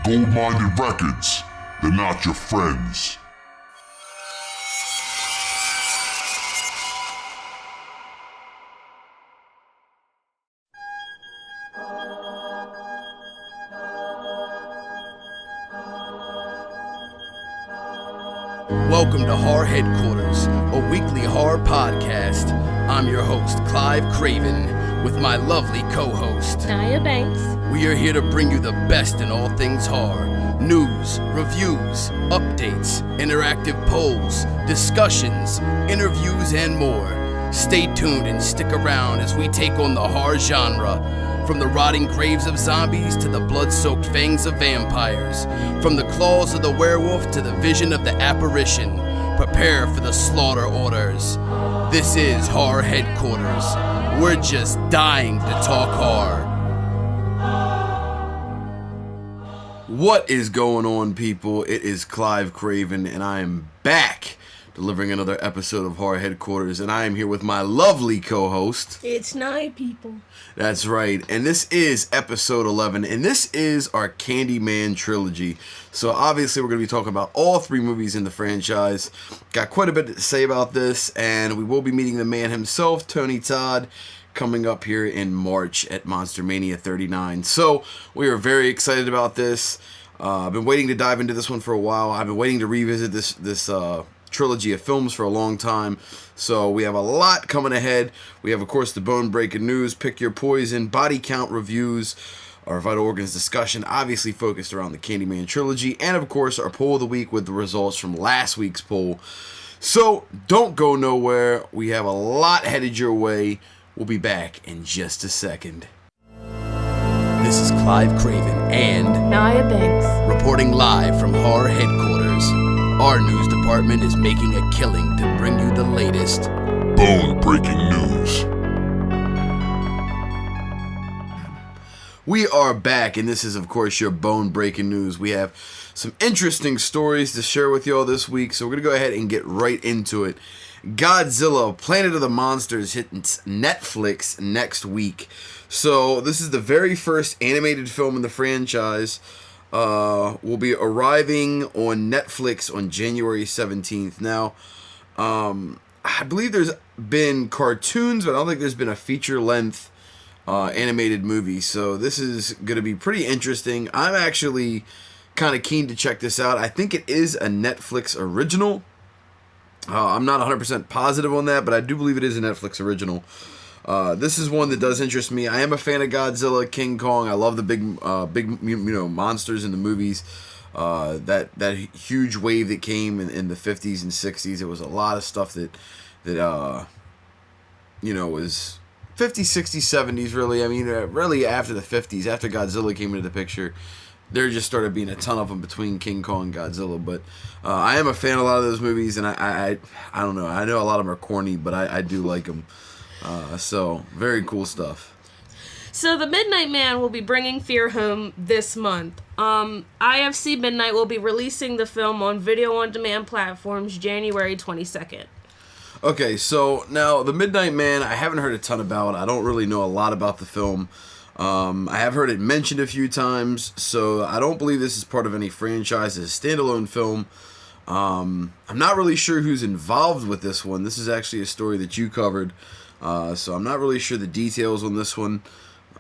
gold-minded records, they're not your friends. Welcome to Horror Headquarters, a weekly horror podcast. I'm your host, Klive Kraven, with my lovely co-host, Naya Banks. We are here to bring you the best in all things horror. News, reviews, updates, interactive polls, discussions, interviews, and more. Stay tuned and stick around as we take on the horror genre. From the rotting graves of zombies to the blood-soaked fangs of vampires. From the claws of the werewolf to the vision of the apparition. Prepare for the slaughter orders. This is Horror Headquarters. We're just dying to talk horror. What is going on, people? It is Klive Kraven, and I am back delivering another episode of Horror Headquarters, and I am here with my lovely co-host. It's Naya, people. That's right, and this is episode 11, and this is our Candyman Trilogy. So obviously we're going to be talking about all three movies in the franchise. Got quite a bit to say about this, and we will be meeting the man himself, Tony Todd, coming up here in March at Monster Mania 39. So we are very excited about this. I've been waiting to dive into this one for a while. I've been waiting to revisit this trilogy of films for a long time, so we have a lot coming ahead. We have, of course, the bone-breaking news, Pick Your Poison, body count reviews, our Vital Organs discussion, obviously focused around the Candyman Trilogy, and, of course, our poll of the week with the results from last week's poll. So, don't go nowhere. We have a lot headed your way. We'll be back in just a second. This is Klive Kraven and Naya Banks, reporting live from Horror Headquarters. Our news department is making a killing to bring you the latest Bone-breaking news. We are back, and this is, of course, your bone-breaking news. We have some interesting stories to share with you all this week, so we're going to go ahead and get right into it. Godzilla, Planet of the Monsters, hits Netflix next week. So this is the very first animated film in the franchise. Will be arriving on Netflix on January 17th. Now, I believe there's been cartoons, but I don't think there's been a feature-length animated movie. So this is going to be pretty interesting. I'm actually kind of keen to check this out. I think it is a Netflix original. I'm not 100% positive on that, but I do believe it is a Netflix original. This is one that does interest me. I am a fan of Godzilla, King Kong. I love the big monsters in the movies. That huge wave that came in the 50s and 60s. It was a lot of stuff that was 50s, 60s, 70s, really. I mean, really after the 50s, after Godzilla came into the picture, there just started being a ton of them between King Kong and Godzilla. But I am a fan of a lot of those movies, and I don't know. I know a lot of them are corny, but I do like them. So, very cool stuff. So, The Midnight Man will be bringing fear home this month. IFC Midnight will be releasing the film on video-on-demand platforms January 22nd. Okay, so now, The Midnight Man, I haven't heard a ton about. I don't really know a lot about the film. I have heard it mentioned a few times, so I don't believe this is part of any franchise. It's a standalone film. I'm not really sure who's involved with this one. This is actually a story that you covered. So I'm not really sure the details on this one,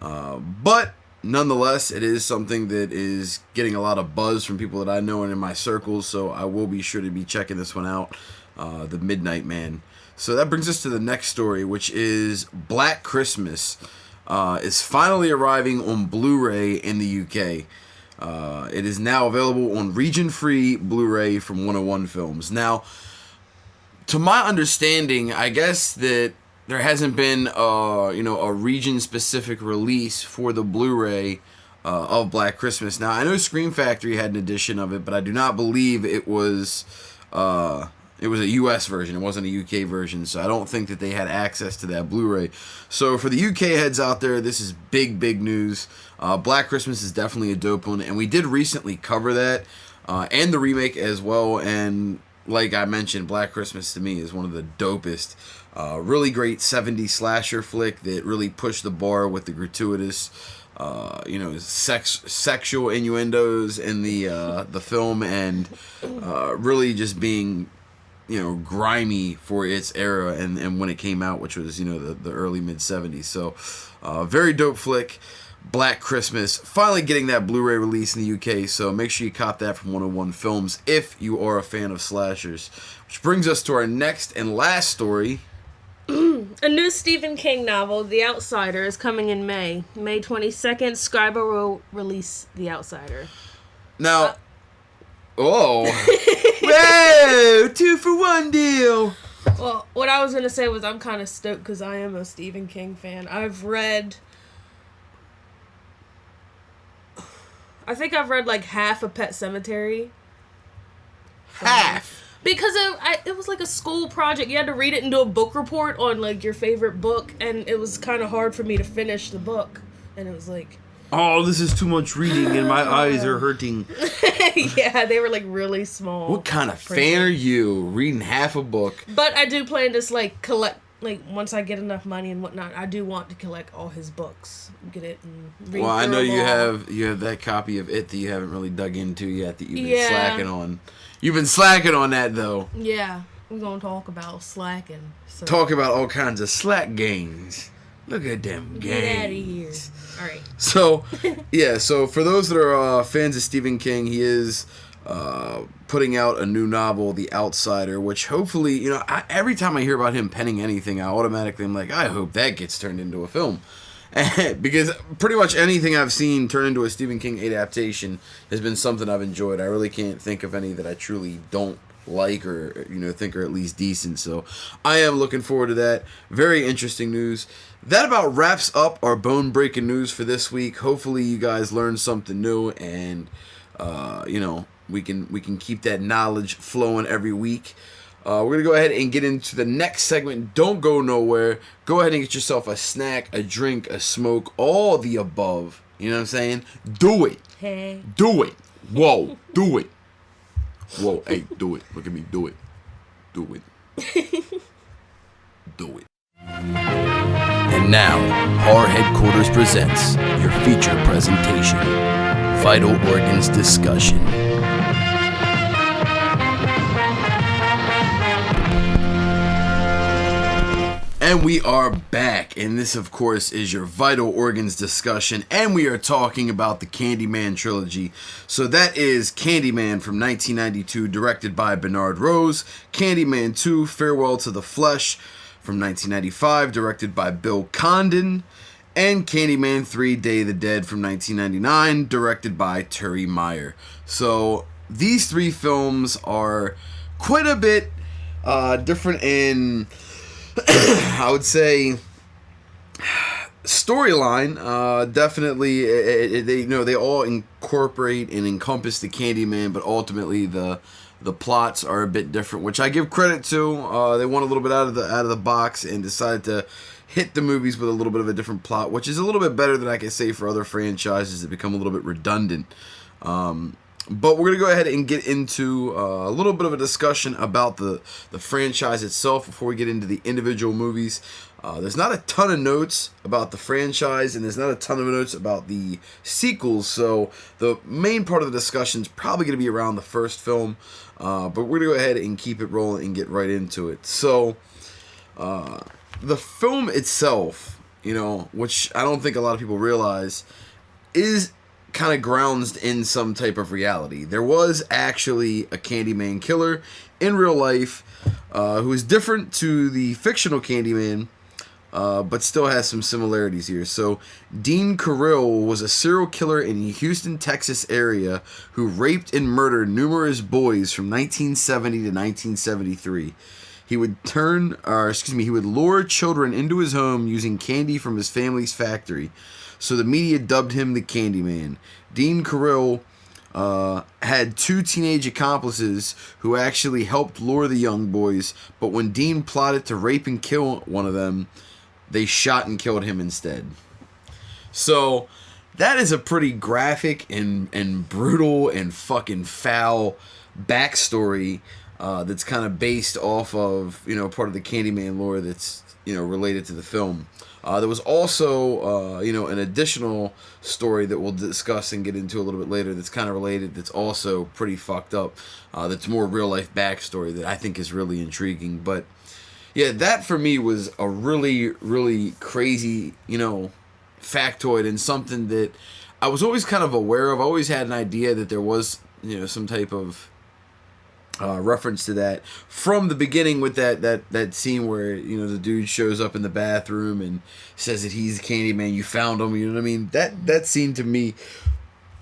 but nonetheless, it is something that is getting a lot of buzz from people that I know and in my circles, so I will be sure to be checking this one out, The Midnight Man. So that brings us to the next story, which is Black Christmas is finally arriving on Blu-ray in the UK. It is now available on region-free Blu-ray from 101 Films. Now, to my understanding, I guess that there hasn't been a region-specific release for the Blu-ray of Black Christmas. Now, I know Scream Factory had an edition of it, but I do not believe it was a US version. It wasn't a UK version, so I don't think that they had access to that Blu-ray. So for the UK heads out there, this is big news. Black Christmas is definitely a dope one, and we did recently cover that, and the remake as well, and like I mentioned, Black Christmas to me is one of the dopest. Really great 70s slasher flick that really pushed the bar with the gratuitous sexual innuendos in the film, and really just being grimy for its era and when it came out, which was the early mid 70s. So very dope flick. Black Christmas, finally getting that Blu-ray release in the UK, so make sure you cop that from 101 Films if you are a fan of slashers. Which brings us to our next and last story. A new Stephen King novel, The Outsider, is coming in May. May 22nd, Scriber will release The Outsider. Now, whoa, 2-for-1 deal. Well, what I was going to say was I'm kind of stoked because I am a Stephen King fan. I think I've read like half of Pet Sematary. Half? Because it was like a school project. You had to read it and do a book report on like your favorite book, and it was kind of hard for me to finish the book. And it was like... Oh, this is too much reading and my eyes are hurting. Yeah, they were like really small. What kind of fan are you, reading half a book? But I do plan to collect, once I get enough money and whatnot, I do want to collect all his books. Get it and read Well, I know them all. you have that copy of It that you haven't really dug into yet that you've been slacking on. You've been slacking on that, though. Yeah, we're going to talk about slacking. So. Talk about all kinds of slack gangs. Look at them gangs. Get out of here. All right. So, yeah, so for those that are fans of Stephen King, he is putting out a new novel, The Outsider, which hopefully, every time I hear about him penning anything, I automatically am like, I hope that gets turned into a film. Because pretty much anything I've seen turn into a Stephen King adaptation has been something I've enjoyed. I really can't think of any that I truly don't like or think are at least decent. So I am looking forward to that. Very interesting news. That about wraps up our bone-breaking news for this week. Hopefully you guys learned something new, and we can keep that knowledge flowing every week. We're going to go ahead and get into the next segment. Don't go nowhere. Go ahead and get yourself a snack, a drink, a smoke, all the above. You know what I'm saying? Do it. Hey. Do it. Whoa. Do it. Whoa. Hey, do it. Look at me. Do it. Do it. Do it. And now, our headquarters presents your feature presentation, Vital Organs Discussion. And we are back, and this, of course, is your Vital Organs Discussion, and we are talking about the Candyman Trilogy. So that is Candyman from 1992, directed by Bernard Rose, Candyman 2, Farewell to the Flesh from 1995, directed by Bill Condon, and Candyman 3, Day of the Dead from 1999, directed by Terry Meyer. So these three films are quite a bit different in... I would say storyline. Definitely, they all incorporate and encompass the Candyman, but ultimately the plots are a bit different, which I give credit to. They went a little bit out of the box and decided to hit the movies with a little bit of a different plot, which is a little bit better than I can say for other franchises that become a little bit redundant. But we're going to go ahead and get into a little bit of a discussion about the franchise itself before we get into the individual movies. There's not a ton of notes about the franchise, and there's not a ton of notes about the sequels, so the main part of the discussion is probably going to be around the first film, but we're going to go ahead and keep it rolling and get right into it. So, the film itself, which I don't think a lot of people realize, is kind of grounds in some type of reality. There was actually a Candyman killer in real life who is different to the fictional Candyman, but still has some similarities here. So Dean Carrill was a serial killer in the Houston, Texas area who raped and murdered numerous boys from 1970 to 1973. He would lure children into his home using candy from his family's factory. So the media dubbed him the Candyman. Dean Carrill had two teenage accomplices who actually helped lure the young boys, but when Dean plotted to rape and kill one of them, they shot and killed him instead. So that is a pretty graphic and brutal and fucking foul backstory that's kind of based off of, part of the Candyman lore that's, related to the film. There was also, an additional story that we'll discuss and get into a little bit later that's kind of related, that's also pretty fucked up, that's more real-life backstory that I think is really intriguing. But, yeah, that for me was a really, really crazy, factoid, and something that I was always kind of aware of. I always had an idea that there was, some type of reference to that from the beginning with that scene where the dude shows up in the bathroom and says that he's Candyman. You found him. You know what I mean? That scene to me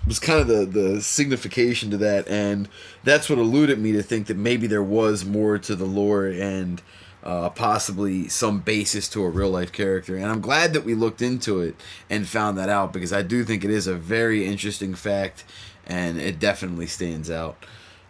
was kind of the signification to that, and that's what eluded me to think that maybe there was more to the lore and possibly some basis to a real life character. And I'm glad that we looked into it and found that out, because I do think it is a very interesting fact, and it definitely stands out.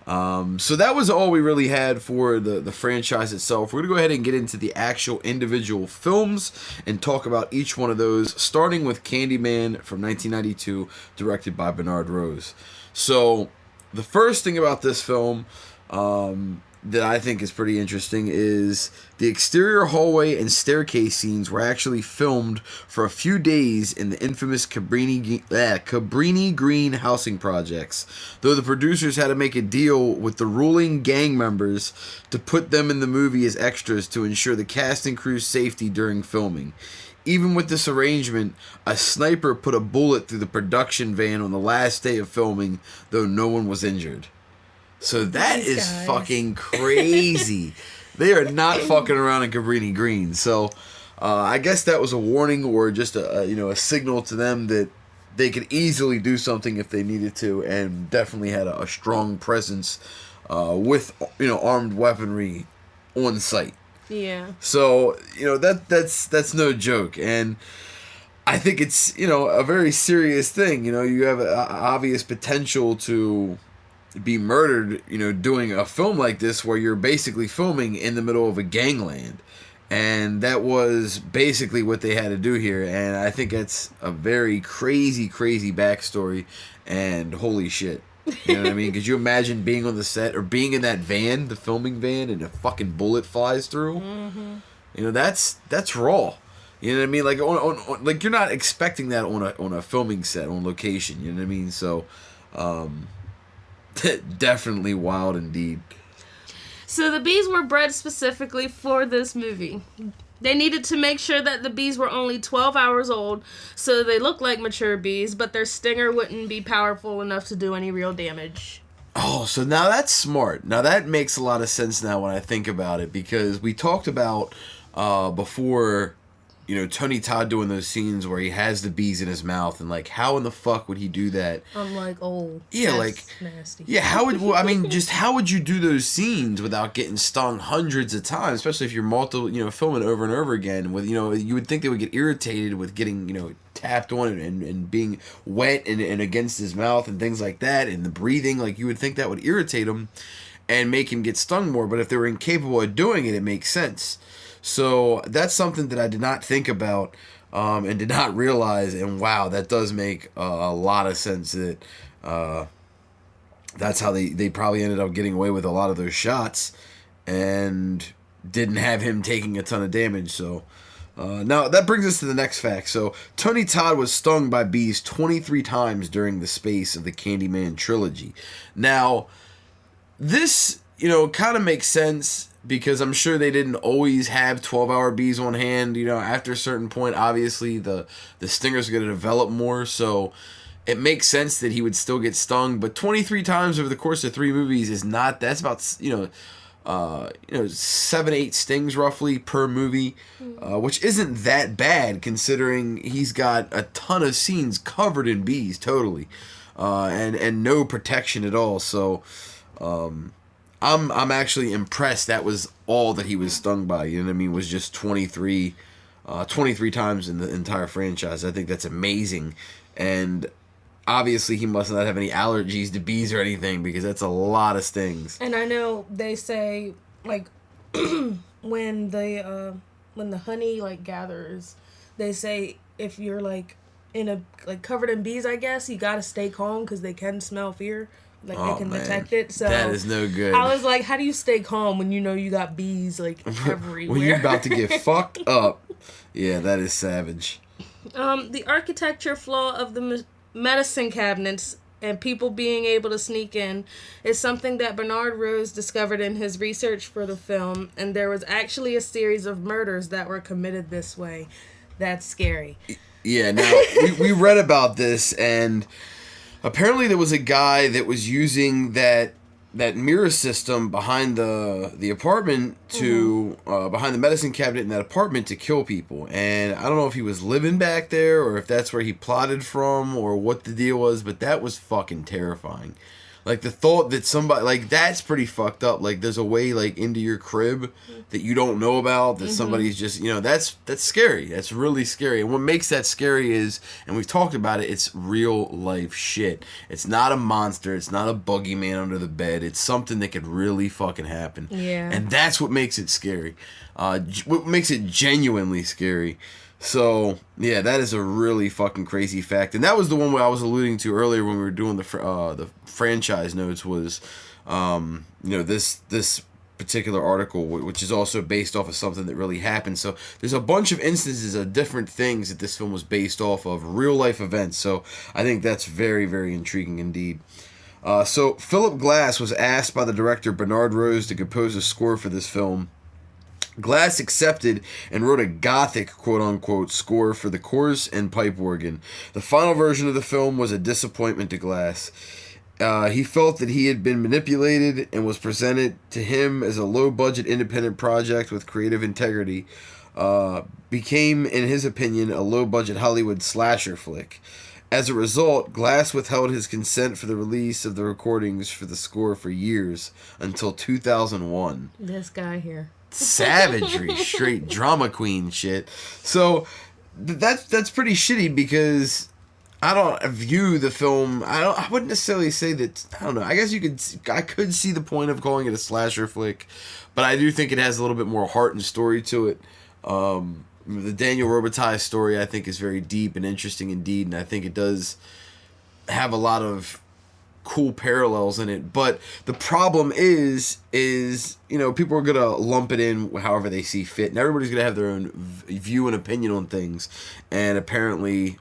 So that was all we really had for the franchise itself. We're going to go ahead and get into the actual individual films and talk about each one of those, starting with Candyman from 1992, directed by Bernard Rose. So the first thing about this film that I think is pretty interesting is the exterior hallway and staircase scenes were actually filmed for a few days in the infamous Cabrini Green housing projects, though the producers had to make a deal with the ruling gang members to put them in the movie as extras to ensure the cast and crew's safety during filming. Even with this arrangement, a sniper put a bullet through the production van on the last day of filming, though no one was injured. So that is fucking crazy. They are not fucking around in Cabrini Green. So I guess that was a warning, or just a signal to them that they could easily do something if they needed to, and definitely had a strong presence with armed weaponry on site. Yeah. So that's no joke, and I think it's a very serious thing. You have an obvious potential to be murdered, doing a film like this where you're basically filming in the middle of a gangland. And that was basically what they had to do here. And I think that's a very crazy, crazy backstory. And holy shit. You know what I mean? Could you imagine being on the set or being in that van, the filming van, and a fucking bullet flies through? Mm-hmm. That's raw. You know what I mean? Like on like you're not expecting that on a filming set, on location. You know what I mean? So definitely wild indeed. So the bees were bred specifically for this movie. They needed to make sure that the bees were only 12 hours old, so they looked like mature bees, but their stinger wouldn't be powerful enough to do any real damage. Oh, so now that's smart. Now that makes a lot of sense now when I think about it, because we talked about before, Tony Todd doing those scenes where he has the bees in his mouth, and like, how in the fuck would he do that? I'm like, oh, yeah, that's nasty. Yeah, how would you do those scenes without getting stung hundreds of times, especially if you're filming over and over again with, you would think they would get irritated with getting, tapped on and being wet and against his mouth and things like that, and the breathing, like you would think that would irritate him and make him get stung more, but if they were incapable of doing it, it makes sense. So that's something that I did not think about and did not realize, and wow, that does make a lot of sense that that's how they probably ended up getting away with a lot of those shots and didn't have him taking a ton of damage. So now that brings us to the next fact. So Tony Todd was stung by bees 23 times during the space of the Candyman trilogy. Now, this, kind of makes sense, because I'm sure they didn't always have 12-hour bees on hand. After a certain point, obviously, the stingers are going to develop more, so it makes sense that he would still get stung. But 23 times over the course of 3 movies is not... That's about, 7-8 stings, roughly, per movie, which isn't that bad, considering he's got a ton of scenes covered in bees, totally, and no protection at all, so... I'm actually impressed that was all that he was stung by, you know what I mean, was just 23 times in the entire franchise. I think that's amazing, and obviously he must not have any allergies to bees or anything, because that's a lot of stings. And I know they say, like, when the honey, like, gathers, they say if you're, like, covered in bees, I guess, you gotta stay calm, because they can smell fear. Like, Oh, they can man. detect it. So That is no good. I was like, how do you stay calm when you know you got bees, like, everywhere? When you're about to get fucked up. Yeah, that is savage. The architecture flaw of the medicine cabinets and people being able to sneak in is something that Bernard Rose discovered in his research for the film, and there was actually a series of murders that were committed this way. That's scary. Yeah, now, we read about this, and apparently there was a guy that was using that mirror system behind the apartment to behind the medicine cabinet in that apartment to kill people. And I don't know if he was living back there or if that's where he plotted from or what the deal was, but that was fucking terrifying. Like, the thought that somebody, like, that's pretty fucked up. Like, there's a way, like, into your crib that you don't know about, that somebody's just, that's scary. That's really scary. And what makes that scary is, and we've talked about it, it's real life shit. It's not a monster. It's not a boogeyman under the bed. It's something that could really fucking happen. Yeah. And that's what makes it scary. What makes it genuinely scary. So, yeah, that is a really fucking crazy fact. And that was the one where I was alluding to earlier when we were doing the franchise notes was, this particular article, which is also based off of something that really happened. So there's a bunch of instances of different things that this film was based off of, real life events. So I think that's very, very intriguing indeed. So Philip Glass was asked by the director Bernard Rose to compose a score for this film. Glass accepted and wrote a gothic, quote-unquote, score for the chorus and pipe organ. The final version of the film was a disappointment to Glass. He felt that he had been manipulated and was presented to him as a low-budget independent project with creative integrity. Became, in his opinion, a low-budget Hollywood slasher flick. As a result, Glass withheld his consent for the release of the recordings for the score for years, until 2001. This guy here. Savagery, straight drama queen shit. So that's pretty shitty because I don't view the film. I wouldn't necessarily say that. I don't know. I guess I could see the point of calling it a slasher flick, but I do think it has a little bit more heart and story to it. The Daniel Robitaille story I think is very deep and interesting indeed, and I think it does have a lot of cool parallels in it. But the problem is people are gonna lump it in however they see fit, and everybody's gonna have their own view and opinion on things. And apparently,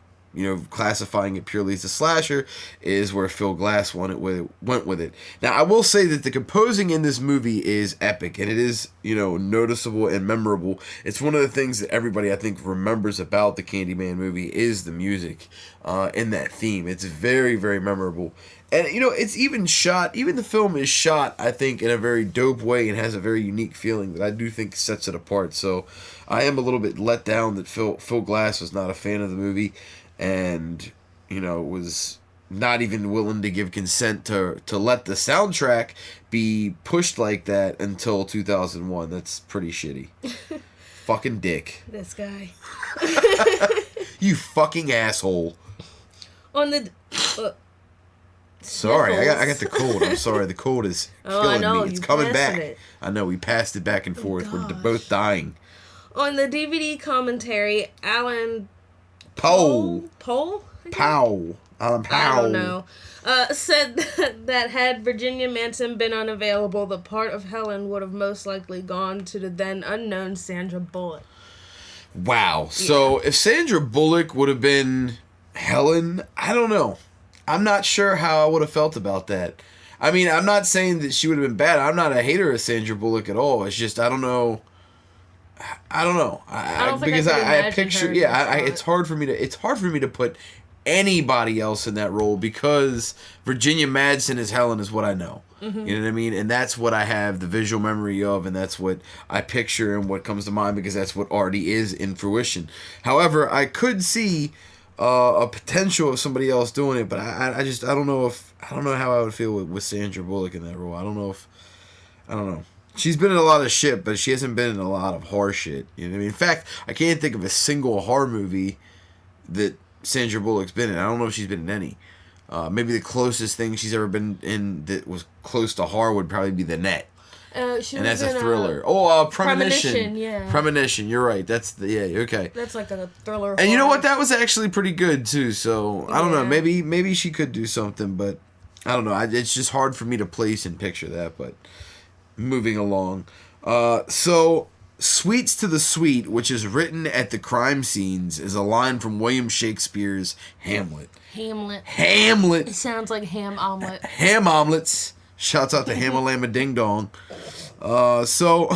classifying it purely as a slasher is where Phil Glass went with it. Now, I will say that the composing in this movie is epic, and it is, noticeable and memorable. It's one of the things that everybody, I think, remembers about the Candyman movie is the music in that theme. It's very, very memorable. And, it's even the film is shot, I think, in a very dope way and has a very unique feeling that I do think sets it apart. So I am a little bit let down that Phil Glass was not a fan of the movie and, was not even willing to give consent to let the soundtrack be pushed like that until 2001. That's pretty shitty. Fucking dick. This guy. You fucking asshole. On the... Sorry, I got the cold. I'm sorry, the cold is killing me. It's coming back. I know, we passed it back and forth. We're both dying. On the DVD commentary, Alan Powell. Alan Powell. I don't know. Said that had Virginia Manson been unavailable, the part of Helen would have most likely gone to the then unknown Sandra Bullock. Wow. So if Sandra Bullock would have been Helen, I don't know. I'm not sure how I would have felt about that. I mean, I'm not saying that she would have been bad. I'm not a hater of Sandra Bullock at all. It's just I don't know. I picture it's hard for me to put anybody else in that role because Virginia Madsen as Helen is what I know. Mm-hmm. You know what I mean? And that's what I have the visual memory of, and that's what I picture and what comes to mind because that's what already is in fruition. However, I could see a potential of somebody else doing it, but I don't know how I would feel with Sandra Bullock in that role. I don't know. She's been in a lot of shit, but she hasn't been in a lot of horror shit. You know what I mean? In fact, I can't think of a single horror movie that Sandra Bullock's been in. I don't know if she's been in any. Maybe the closest thing she's ever been in that was close to horror would probably be The Net. And that's a thriller. Premonition. Yeah. Premonition. You're right. Okay. That's like a thriller. And you know what? That was actually pretty good too. So I don't know. Maybe she could do something, but I don't know. It's just hard for me to place and picture that, but moving along. So, Sweets to the Sweet, which is written at the crime scenes, is a line from William Shakespeare's Hamlet. Hamlet. It sounds like ham omelet. Ham omelets. Shouts out to Hamalama Ding Dong. So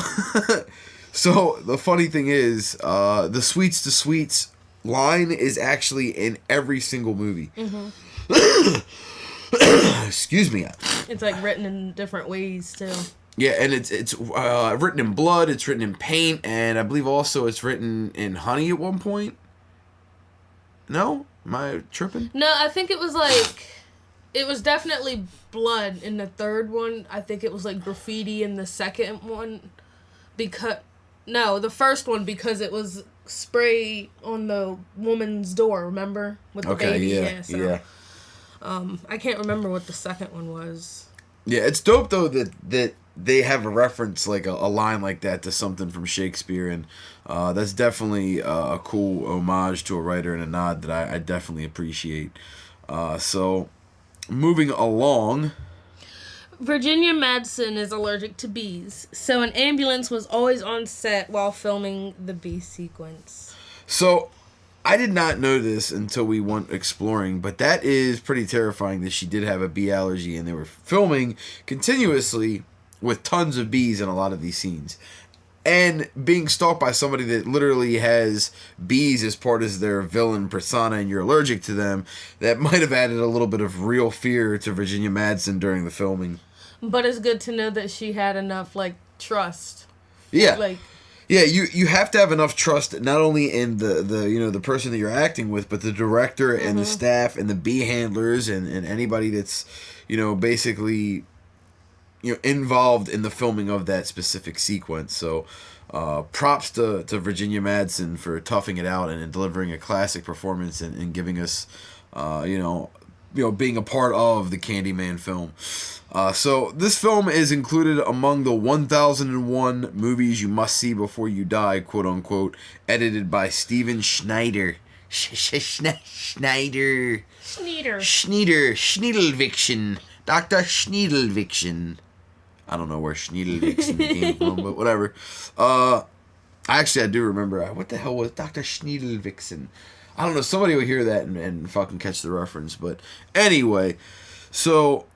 the funny thing is, the Sweets to Sweets line is actually in every single movie. Mm-hmm. Excuse me. It's like written in different ways too. Yeah, and it's written in blood, it's written in paint, and I believe also it's written in honey at one point. No? Am I tripping? No, I think it was like... It was definitely blood in the third one. I think it was like graffiti in the second one. The first one because it was spray on the woman's door, remember? With the baby. Yeah. I can't remember what the second one was. Yeah, it's dope though that they have a reference, like a line like that to something from Shakespeare, and that's definitely a cool homage to a writer and a nod that I definitely appreciate. So, moving along. Virginia Madsen is allergic to bees, so an ambulance was always on set while filming the bee sequence. So, I did not know this until we went exploring, but that is pretty terrifying that she did have a bee allergy, and they were filming continuously with tons of bees in a lot of these scenes. And being stalked by somebody that literally has bees as part of their villain persona and you're allergic to them, that might have added a little bit of real fear to Virginia Madsen during the filming. But it's good to know that she had enough, trust. Yeah. Yeah, you have to have enough trust not only in the person that you're acting with, but the director and the staff and the bee handlers and anybody that's, basically involved in the filming of that specific sequence. So props to Virginia Madsen for toughing it out and delivering a classic performance and giving us being a part of the Candyman film. So this film is included among the 1001 movies you must see before you die, quote unquote, edited by Steven Schneider. Schniedelviction. Dr. Schniedelviction. I don't know where Schniedelviction came from, but whatever. Actually, I do remember. What the hell was Dr. Schniedelviction? I don't know. Somebody will hear that and fucking catch the reference. But anyway, so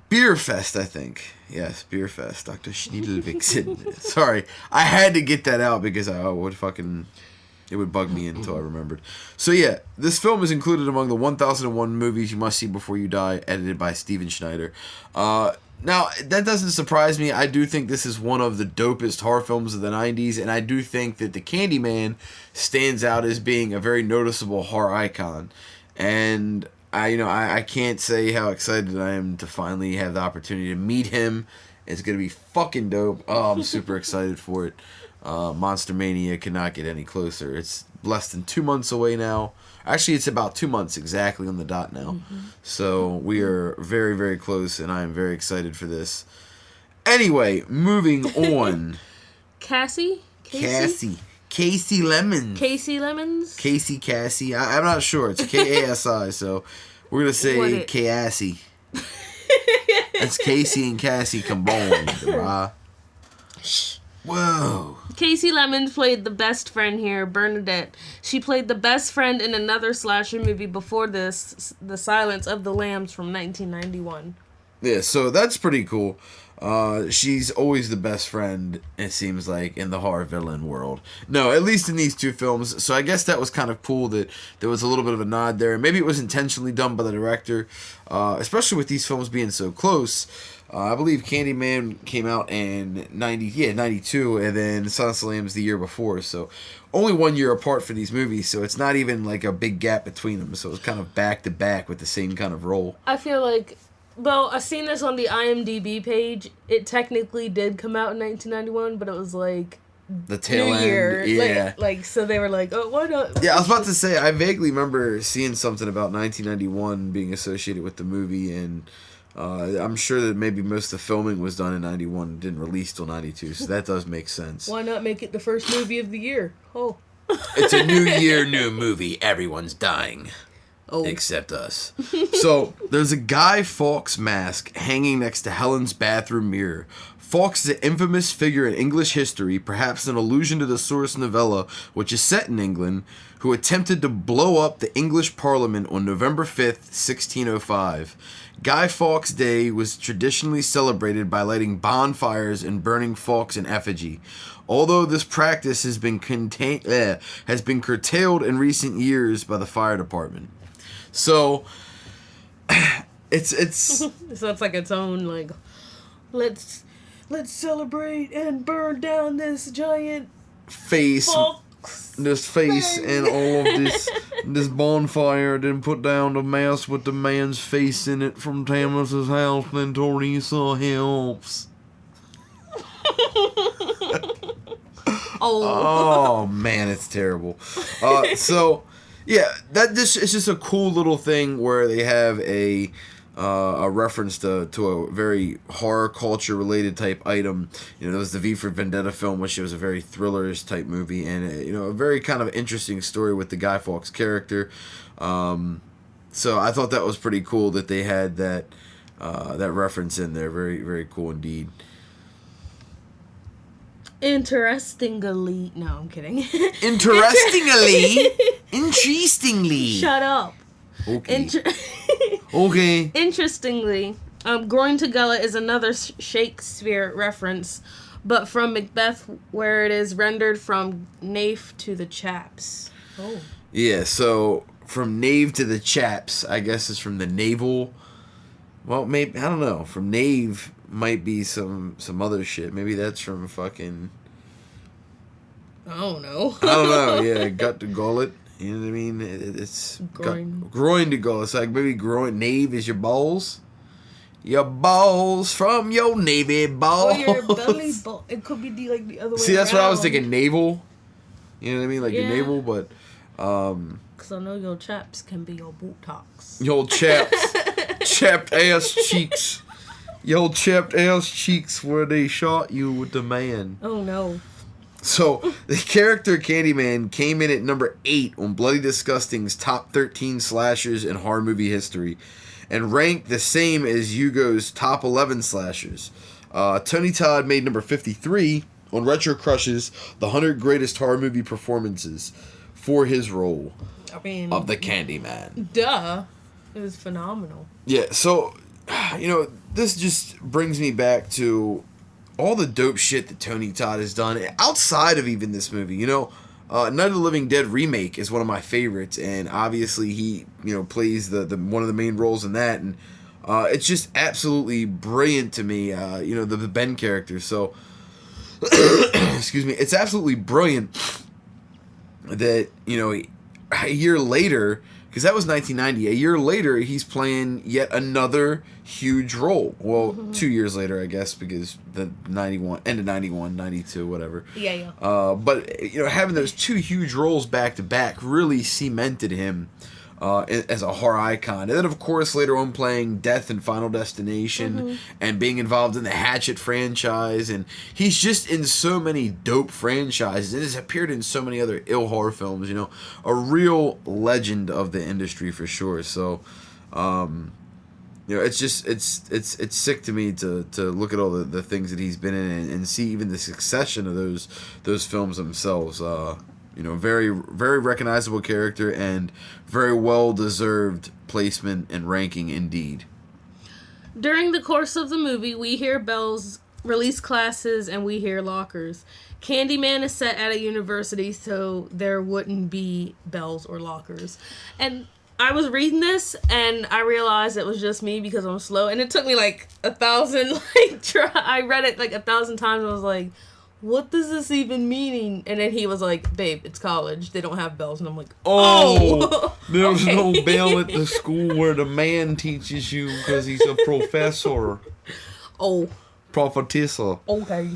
Beer Fest, I think. Yes, Beer Fest. Dr. Schniedelviction. Sorry, I had to get that out because it would bug me until I remembered. So yeah, this film is included among the 1001 movies you must see before you die, edited by Steven Schneider. Now, that doesn't surprise me. I do think this is one of the dopest horror films of the 90s, and I do think that the Candyman stands out as being a very noticeable horror icon. And I can't say how excited I am to finally have the opportunity to meet him. It's going to be fucking dope. Oh, I'm super excited for it. Monster Mania cannot get any closer. It's less than 2 months away now. Actually, it's about 2 months exactly on the dot now. Mm-hmm. So we are very, very close, and I am very excited for this. Anyway, moving on. Cassie Lemons. Casey Cassie. I'm not sure. It's Kasi, so we're going to say Cassie. That's Casey and Cassie combined, right? Whoa. Kasi Lemons played the best friend here, Bernadette. She played the best friend in another slasher movie before this, The Silence of the Lambs from 1991. Yeah, so that's pretty cool. She's always the best friend, it seems like, in the horror villain world. No, at least in these two films. So I guess that was kind of cool that there was a little bit of a nod there. Maybe it was intentionally done by the director, especially with these films being so close. I believe Candyman came out in 92, and then Silence of the Lambs the year before. So only 1 year apart for these movies, so it's not even like a big gap between them. So it's kind of back to back with the same kind of role. I feel like, well, I've seen this on the IMDb page. It technically did come out in 1991, but it was like the tail New end. Year. Yeah. So they were like, oh, why not? Yeah, I was about to say, I vaguely remember seeing something about 1991 being associated with the movie, and I'm sure that maybe most of the filming was done in 91 and didn't release till 92, so that does make sense. Why not make it the first movie of the year? Oh. It's a new year, new movie. Everyone's dying. Oh. Except us. So, there's a Guy Fawkes mask hanging next to Helen's bathroom mirror. Fawkes is an infamous figure in English history, perhaps an allusion to the source novella, which is set in England, who attempted to blow up the English Parliament on November 5th, 1605. Guy Fawkes Day was traditionally celebrated by lighting bonfires and burning Fawkes in effigy. Although this practice has been curtailed in recent years by the fire department. So, it's So it's like its own, like, let's celebrate and burn down this giant face, Fawkes this face, thing. and all of this bonfire. Then put down the mask with the man's face in it from Thomas's house. Then Teresa helps. Oh man, it's terrible. So yeah, it's just a cool little thing where they have a reference to a very horror culture related type item. You know, there was the V for Vendetta film, which was a very thrillerish type movie, and a very kind of interesting story with the Guy Fawkes character. So I thought that was pretty cool that they had that reference in there. Very, very cool indeed. Interestingly, no, I'm kidding. Interestingly. Shut up. Okay. Okay. Interestingly, Groin to Gullet is another Shakespeare reference, but from Macbeth, where it is rendered from knave to the chaps. Oh. Yeah, so from knave to the chaps, I guess is from the navel. Well, maybe, I don't know. From knave might be some other shit. Maybe that's from fucking... I don't know. I don't know. Yeah, gut to gullet. You know what I mean? It's Groin. Groin to gullet. It's like maybe groin. Knave is your balls. Your balls from your navy balls. Or your belly ball. It could be the other way. See, that's what I was around. thinking. Navel. You know what I mean? Like your navel, but Because I know your chaps can be your buttocks. your chaps, chapped ass cheeks. Your chapped ass cheeks where they shot you with the man. Oh no. So, the character Candyman came in at number 8 on Bloody Disgusting's top 13 slashers in horror movie history, and ranked the same as Hugo's top 11 slashers. Tony Todd made number 53 on Retro Crush's The 100 Greatest Horror Movie Performances for his role of the Candyman. Duh. It was phenomenal. Yeah, so, this just brings me back to all the dope shit that Tony Todd has done outside of even this movie. Night of the Living Dead remake is one of my favorites, and obviously he plays the one of the main roles in that, and it's just absolutely brilliant to me. The Ben character. So, excuse me, it's absolutely brilliant that a year later. Because that was 1990. A year later, he's playing yet another huge role. Well, 2 years later, I guess, because the 91, end of 91, 92, whatever. Yeah. But, having those two huge roles back to back really cemented him as a horror icon. And then, of course, later on playing Death and Final Destination and being involved in the Hatchet franchise. And he's just in so many dope franchises and has appeared in so many other ill horror films, a real legend of the industry for sure. So, it's just, it's sick to me to look at all the things that he's been in and see even the succession of those films themselves. Very, very recognizable character and very well-deserved placement and ranking indeed. During the course of the movie, we hear bells, release classes, and we hear lockers. Candyman is set at a university, so there wouldn't be bells or lockers. And I was reading this, and I realized it was just me because I'm slow, and it took me 1,000, I read it 1,000 times, and I was like, what does this even mean? And then he was like, babe, it's college. They don't have bells. And I'm like, oh! There's okay. no bell at the school where the man teaches you because he's a professor. Oh. Prophetessa. Okay.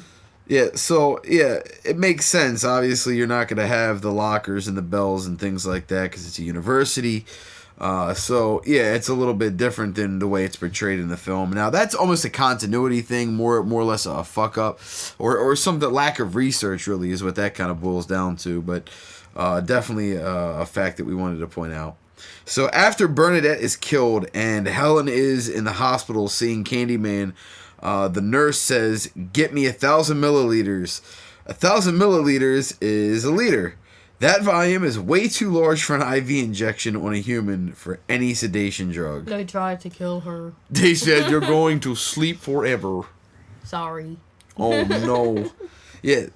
Yeah, so, it makes sense. Obviously, you're not going to have the lockers and the bells and things like that because it's a university. So, it's a little bit different than the way it's portrayed in the film. Now, that's almost a continuity thing, more or less a fuck-up, or some lack of research, really, is what that kind of boils down to. But definitely a fact that we wanted to point out. So after Bernadette is killed and Helen is in the hospital seeing Candyman, the nurse says, "Get me 1,000 milliliters." 1,000 milliliters is a liter. That volume is way too large for an IV injection on a human for any sedation drug. They tried to kill her. They said, "You're going to sleep forever." Sorry. Oh no. Yeah,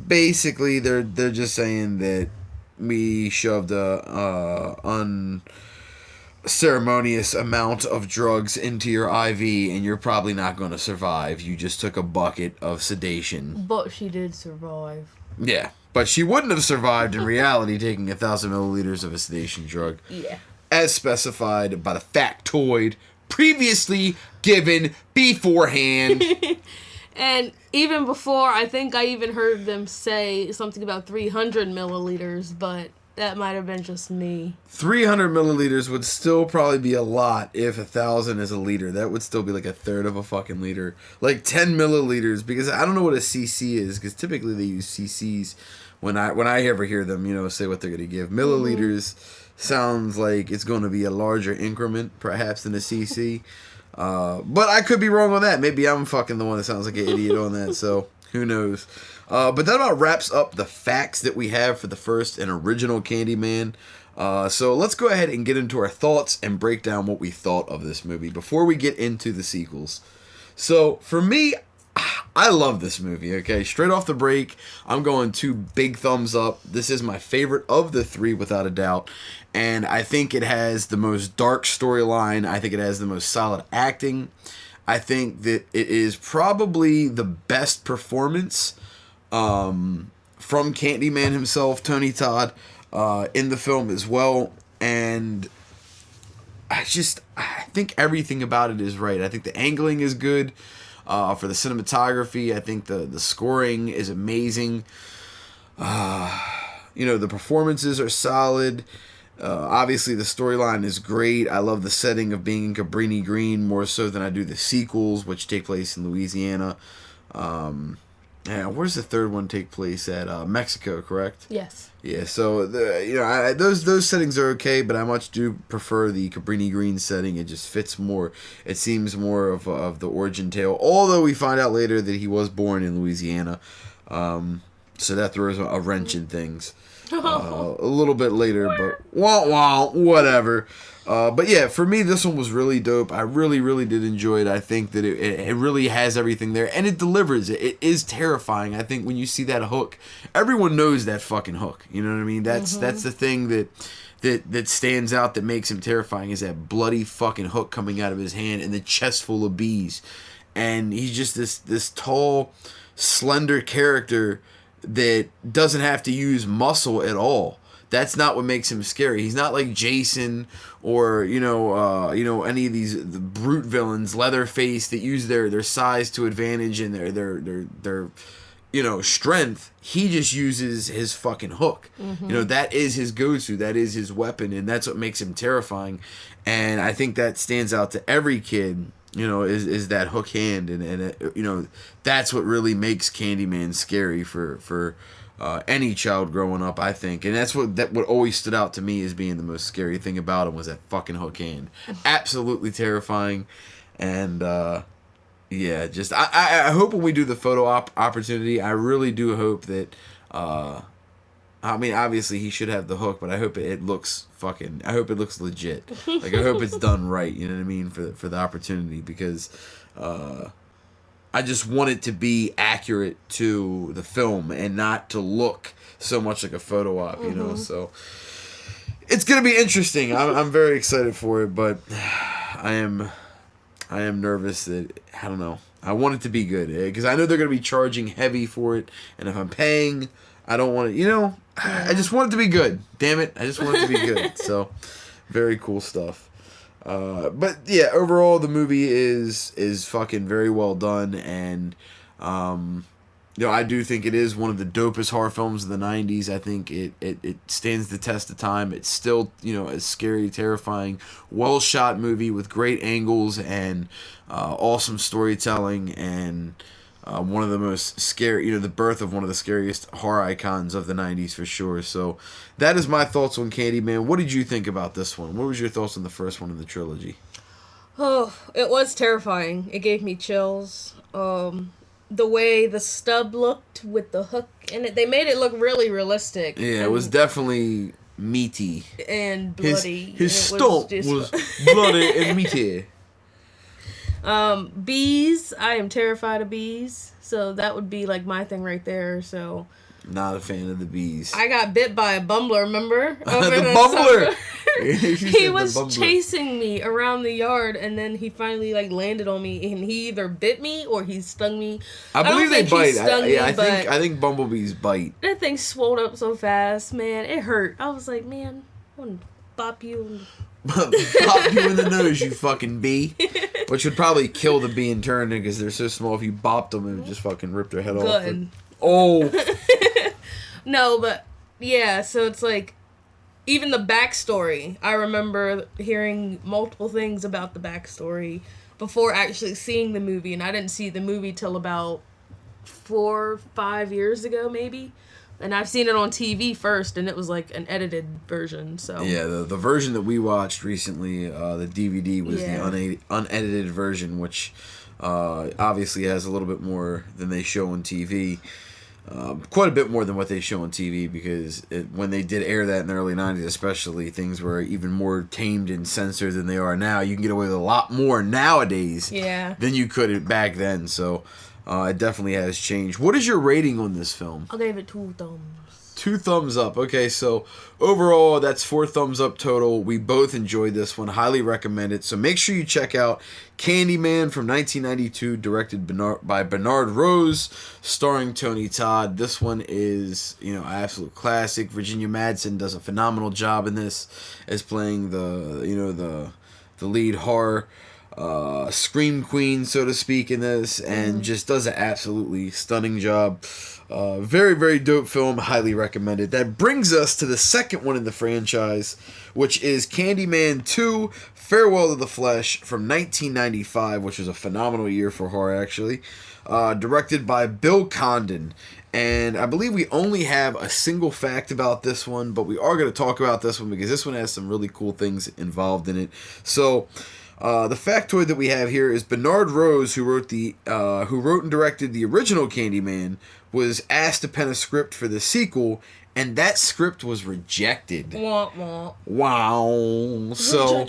basically they're just saying that we shoved a unceremonious amount of drugs into your IV and you're probably not going to survive. You just took a bucket of sedation. But she did survive. Yeah, but she wouldn't have survived in reality taking 1,000 milliliters of a sedation drug. Yeah. As specified by the factoid previously given beforehand. And even before, I think I even heard them say something about 300 milliliters, but that might have been just me. 300 milliliters would still probably be a lot if 1,000 is a liter. That would still be like a third of a fucking liter. Like 10 milliliters, because I don't know what a cc is, because typically they use cc's when I ever hear them, say what they're going to give. Milliliters sounds like it's going to be a larger increment, perhaps, than a cc. But I could be wrong on that. Maybe I'm fucking the one that sounds like an idiot on that, so who knows. But that about wraps up the facts that we have for the first and original Candyman. So let's go ahead and get into our thoughts and break down what we thought of this movie before we get into the sequels. So for me, I love this movie, okay? Straight off the break, I'm going 2 big thumbs up. This is my favorite of the 3 without a doubt. And I think it has the most dark storyline. I think it has the most solid acting. I think that it is probably the best performance from Candyman himself, Tony Todd, in the film as well. And I think everything about it is right. I think the angling is good for the cinematography. I think the scoring is amazing. The performances are solid. Obviously, the storyline is great. I love the setting of being in Cabrini Green more so than I do the sequels, which take place in Louisiana. Where's the third one take place at? Mexico, correct? Yes. Yeah. So those settings are okay, but I much do prefer the Cabrini Green setting. It just fits more. It seems more of the origin tale. Although we find out later that he was born in Louisiana, so that throws a wrench in things. A little bit later, but whatever. But yeah, for me, this one was really dope. I really, really did enjoy it. I think that it really has everything there, and it delivers. It is terrifying. I think when you see that hook, everyone knows that fucking hook. You know what I mean? That's the thing that stands out that makes him terrifying is that bloody fucking hook coming out of his hand and the chest full of bees, and he's just this tall, slender character that doesn't have to use muscle at all. That's not what makes him scary. He's not like Jason or any of the brute villains, Leatherface, that use their size to advantage and their strength. He just uses his fucking hook. That is his go-to. That is his weapon, and that's what makes him terrifying. And I think that stands out to every kid. Is that hook hand, and that's what really makes Candyman scary for any child growing up, I think. And that's what always stood out to me as being the most scary thing about him was that fucking hook hand. Absolutely terrifying. And I hope when we do the photo opportunity, I really do hope that obviously he should have the hook, but I hope it looks legit. Like, I hope it's done right, you know what I mean, for the opportunity, because I just want it to be accurate to the film and not to look so much like a photo op, so it's going to be interesting. I'm very excited for it, but I am nervous that, I don't know, I want it to be good, because I know they're going to be charging heavy for it, and if I'm paying, I don't want it, I just want it to be good. Damn it, I just want it to be good. So, very cool stuff. But yeah, overall the movie is fucking very well done, and I do think it is one of the dopest horror films of the 90s. I think it stands the test of time. It's still, a scary, terrifying, well shot movie with great angles and awesome storytelling, and one of the most scary, the birth of one of the scariest horror icons of the 90s for sure. So that is my thoughts on Candyman. What did you think about this one? What was your thoughts on the first one in the trilogy? Oh, it was terrifying. It gave me chills. The way the stub looked with the hook in it, they made it look really realistic. Yeah, it was definitely meaty. And bloody. His stump was bloody and meaty. Bees. I am terrified of bees. So that would be like my thing right there. So Not a fan of the bees. I got bit by a bumbler, remember? The bumbler! He was chasing me around the yard, and then he finally landed on me, and he either bit me or he stung me. I believe they bite. I think bumblebees bite. That thing swelled up so fast, man. It hurt. I was like, man, I'm gonna bop you. Pop you in the nose, you fucking bee. Which would probably kill the bee in turn because they're so small. If you bopped them, it would just fucking rip their head off. Good. Oh. No, but yeah, so it's like, even the backstory. I remember hearing multiple things about the backstory before actually seeing the movie, and I didn't see the movie till about 4 or 5 years ago, maybe. And I've seen it on TV first, and it was like an edited version. So yeah, the version that we watched recently, the DVD was the unedited version, which obviously has a little bit more than they show on TV. Quite a bit more than what they show on TV, because when they did air that in the early 90s especially, things were even more tamed and censored than they are now. You can get away with a lot more nowadays than you could back then, so it definitely has changed. What is your rating on this film? I gave it 2 thumbs. 2 thumbs up. Okay, so overall, that's 4 thumbs up total. We both enjoyed this one. Highly recommend it. So make sure you check out Candyman from 1992, directed by Bernard Rose, starring Tony Todd. This one is, an absolute classic. Virginia Madsen does a phenomenal job in this as playing the lead horror scream queen, so to speak, in this, and just does an absolutely stunning job. Very, very dope film. Highly recommended. That brings us to the second one in the franchise, which is Candyman 2, Farewell to the Flesh from 1995, which was a phenomenal year for horror, actually. Directed by Bill Condon. And I believe we only have a single fact about this one, but we are going to talk about this one because this one has some really cool things involved in it. So, the factoid that we have here is Bernard Rose, who wrote and directed the original Candyman, was asked to pen a script for the sequel, and that script was rejected. Wah, wah. Wow. So,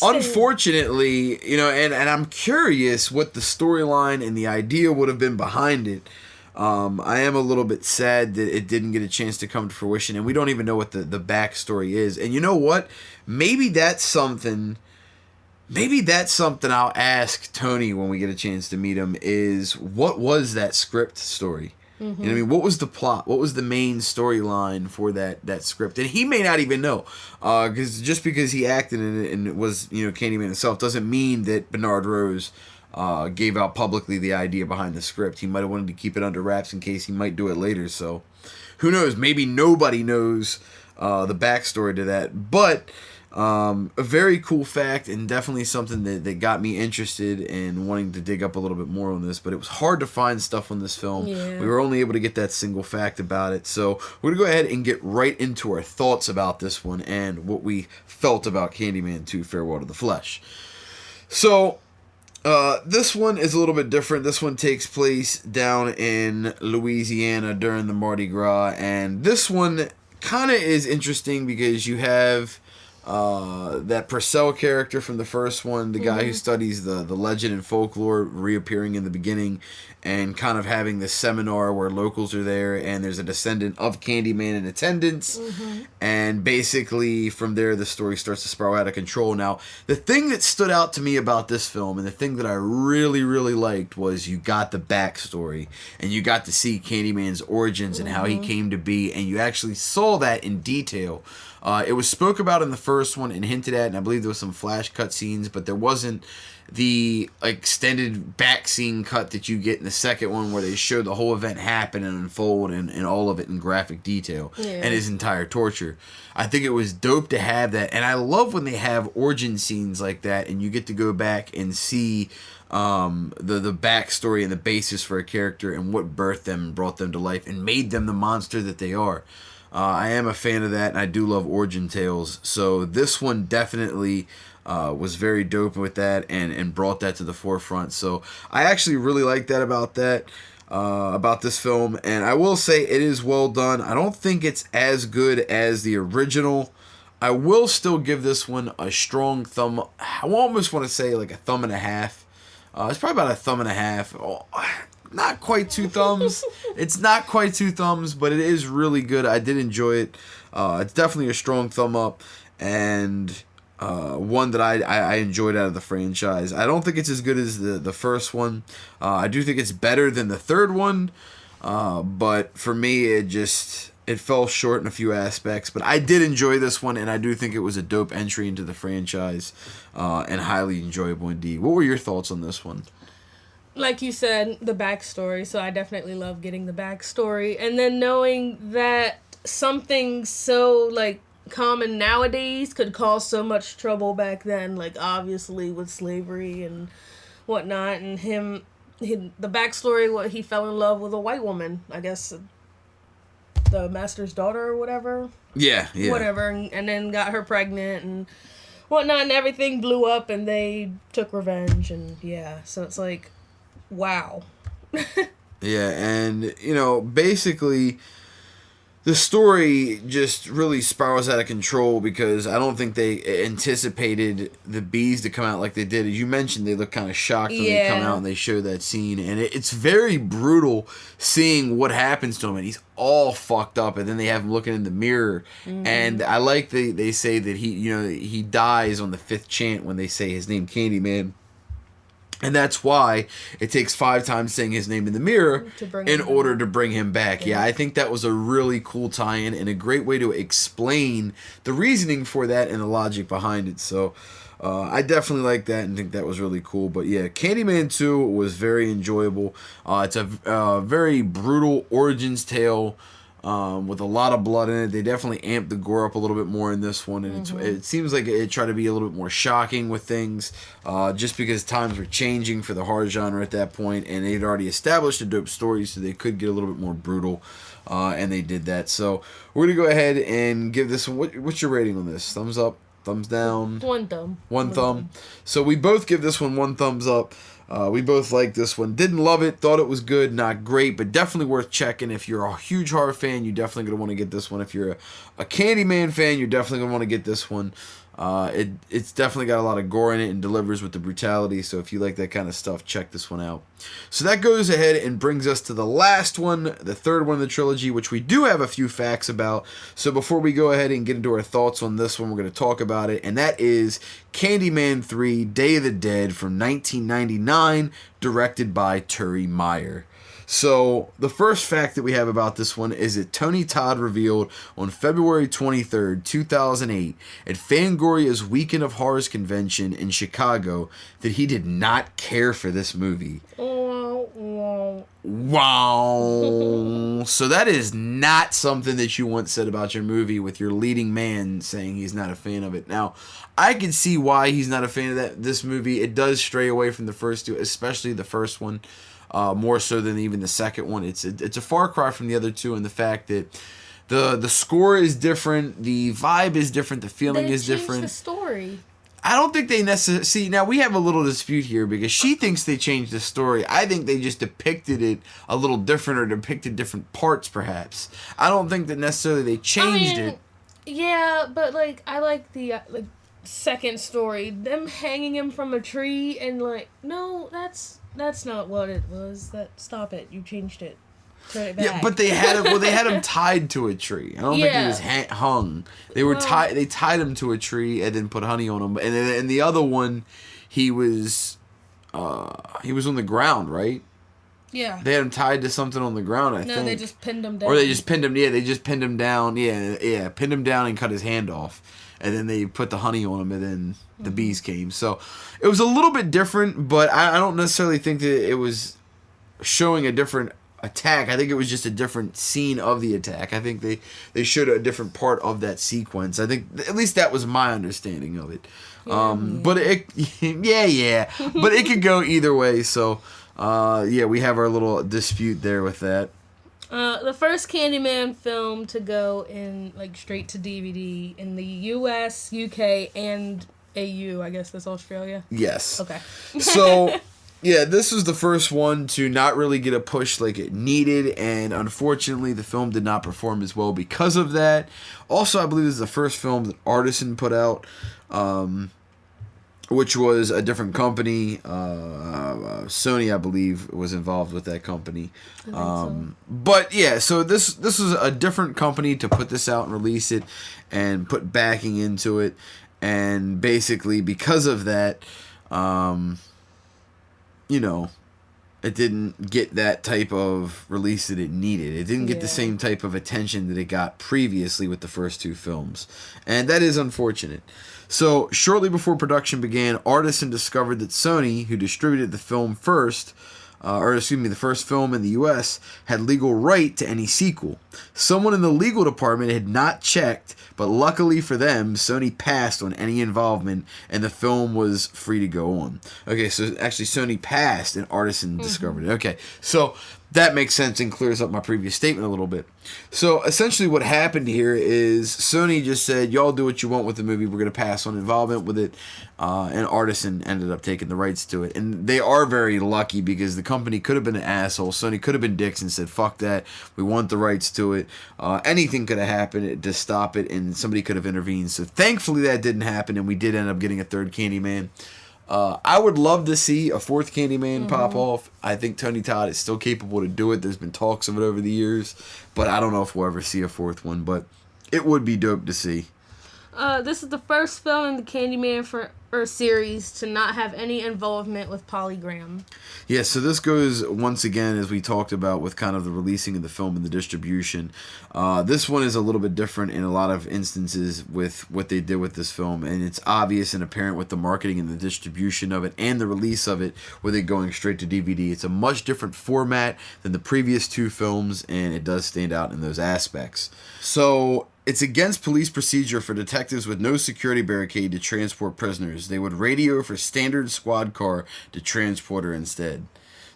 unfortunately, and I'm curious what the storyline and the idea would have been behind it. I am a little bit sad that it didn't get a chance to come to fruition, and we don't even know what the backstory is. And you know what? Maybe that's something I'll ask Tony when we get a chance to meet him, is what was that script story? Mm-hmm. You know what I mean? What was the plot? What was the main storyline for that script? And he may not even know, because just because he acted in it and it was, Candyman himself, doesn't mean that Bernard Rose gave out publicly the idea behind the script. He might have wanted to keep it under wraps in case he might do it later. So, who knows? Maybe nobody knows the backstory to that. But a very cool fact, and definitely something that got me interested in wanting to dig up a little bit more on this, but it was hard to find stuff on this film. Yeah. We were only able to get that single fact about it. So we're going to go ahead and get right into our thoughts about this one and what we felt about Candyman 2, Farewell to the Flesh. So, this one is a little bit different. This one takes place down in Louisiana during the Mardi Gras, and this one kind of is interesting because you have that Purcell character from the first one, the guy who studies the legend and folklore, reappearing in the beginning and kind of having this seminar where locals are there, and there's a descendant of Candyman in attendance, and basically from there the story starts to spiral out of control. Now, the thing that stood out to me about this film, and the thing that I really, really liked, was you got the backstory, and you got to see Candyman's origins and how he came to be, and you actually saw that in detail. It was spoke about in the first one and hinted at, and I believe there was some flash cut scenes, but there wasn't the extended back scene cut that you get in the second one where they show the whole event happen and unfold and all of it in graphic detail and his entire torture. I think it was dope to have that, and I love when they have origin scenes like that and you get to go back and see the backstory and the basis for a character and what birthed them and brought them to life and made them the monster that they are. I am a fan of that, and I do love origin tales, so this one definitely was very dope with that and brought that to the forefront. So I actually really like that about this film, and I will say it is well done. I don't think it's as good as the original. I will still give this one a strong thumb. I almost want to say like a thumb and a half. It's probably about a thumb and a half. Oh, not quite 2 thumbs. It's not quite 2 thumbs, but it is really good. I did enjoy it. It's definitely a strong thumb up, and one that I enjoyed out of the franchise. I don't think it's as good as the first one. I do think it's better than the third one, but for me, it fell short in a few aspects. But I did enjoy this one, and I do think it was a dope entry into the franchise, and highly enjoyable indeed. What were your thoughts on this one? Like you said, the backstory, so I definitely love getting the backstory. And then knowing that something so, like, common nowadays could cause so much trouble back then, like, obviously with slavery and whatnot. And the backstory, what he fell in love with a white woman, I guess, the master's daughter or whatever. Yeah. Whatever, and then got her pregnant and whatnot, and everything blew up, and they took revenge, and yeah, so it's like, wow. Yeah, and, basically, the story just really spirals out of control because I don't think they anticipated the bees to come out like they did. As you mentioned, they look kind of shocked when they come out and they show that scene. And it's very brutal seeing what happens to him. And he's all fucked up. And then they have him looking in the mirror. Mm-hmm. And I like they say that he dies on the 5th chant when they say his name, Candyman. And that's why it takes 5 times saying his name in the mirror in order to bring him back. Yeah, I think that was a really cool tie-in and a great way to explain the reasoning for that and the logic behind it. So I definitely like that and think that was really cool. But yeah, Candyman 2 was very enjoyable. It's a very brutal origins tale. With a lot of blood in it. They definitely amped the gore up a little bit more in this one, and it seems like it tried to be a little bit more shocking with things, just because times were changing for the horror genre at that point, and they'd already established a dope story, so they could get a little bit more brutal, and they did that. So we're gonna go ahead and give this one. What's your rating on this? Thumbs up? Thumbs down? 1 thumb. One thumb. So we both give this one 1 thumbs up. We both liked this one. Didn't love it. Thought it was good. Not great, but definitely worth checking. If you're a huge horror fan, you're definitely going to want to get this one. If you're a Candyman fan, you're definitely going to want to get this one. It's definitely got a lot of gore in it and delivers with the brutality. So if you like that kind of stuff, check this one out. So that goes ahead and brings us to the last one, the third one of the trilogy, which we do have a few facts about. So before we go ahead and get into our thoughts on this one, we're going to talk about it. And that is Candyman 3, Day of the Dead from 1999, directed by Turi Meyer. So, the first fact that we have about this one is that Tony Todd revealed on February 23rd, 2008, at Fangoria's Weekend of Horrors convention in Chicago, that he did not care for this movie. Wow. So that is not something that you once said about your movie, with your leading man saying he's not a fan of it. Now, I can see why he's not a fan of this movie. It does stray away from the first two, especially the first one. More so than even the second one. It's a far cry from the other two, and the fact that the score is different, the vibe is different, the feeling is different. The story. I don't think they necessarily... See, now we have a little dispute here because she thinks they changed the story. I think they just depicted it a little different, or depicted different parts, perhaps. I don't think that necessarily they changed it. Yeah, but I like the second story. Them hanging him from a tree and no, that's not what it was. Stop it. You changed it. Turn it back. Yeah, but they had him. Well, they had him tied to a tree. I don't think he was hung. They were tied. They tied him to a tree and then put honey on him. And then in the other one, he was on the ground, right? Yeah. They had him tied to something on the ground, I think. No, they just pinned him down. Or they just pinned him, they just pinned him down. Yeah, pinned him down and cut his hand off. And then they put the honey on him, and then the bees came. So it was a little bit different, but I don't necessarily think that it was showing a different attack. I think it was just a different scene of the attack. I think they showed a different part of that sequence. I think at least that was my understanding of it. But it, but it could go either way. So we have our little dispute there with that. The first Candyman film to go in straight to DVD in the US, UK, and AU. I guess that's Australia. Yes. Okay. So. Yeah, this was the first one to not really get a push like it needed, and unfortunately the film did not perform as well because of that. Also, I believe this is the first film that Artisan put out, which was a different company. Sony, I believe, was involved with that company. But yeah, so this was a different company to put this out and release it and put backing into it, and basically because of that, it didn't get that type of release that it needed. It didn't get the same type of attention that it got previously with the first two films. And that is unfortunate. So, shortly before production began, Artisan discovered that Sony, who distributed the film first, the first film in the US, had legal right to any sequel. Someone in the legal department had not checked, but luckily for them, Sony passed on any involvement, and the film was free to go on. Okay, so actually Sony passed, and Artisan discovered it. Okay, so that makes sense and clears up my previous statement a little bit. So essentially what happened here is Sony just said, y'all do what you want with the movie, we're going to pass on involvement with it, and Artisan ended up taking the rights to it. And they are very lucky because the company could have been an asshole. Sony could have been dicks and said, fuck that, we want the rights to it. Anything could have happened to stop it, and somebody could have intervened. So thankfully that didn't happen, and we did end up getting a third Candyman. I would love to see a fourth Candyman pop off. I think Tony Todd is still capable to do it. There's been talks of it over the years, but I don't know if we'll ever see a fourth one, but it would be dope to see. This is the first film in the Candyman series to not have any involvement with polygram. Yeah, so this goes, once again, as we talked about with kind of the releasing of the film and the distribution. This one is a little bit different in a lot of instances with what they did with this film, and it's obvious and apparent with the marketing and the distribution of it and the release of it, with it going straight to DVD. It's a much different format than the previous two films, and it does stand out in those aspects. So it's against police procedure for detectives with no security barricade to transport prisoners. They would radio for standard squad car to transport her instead.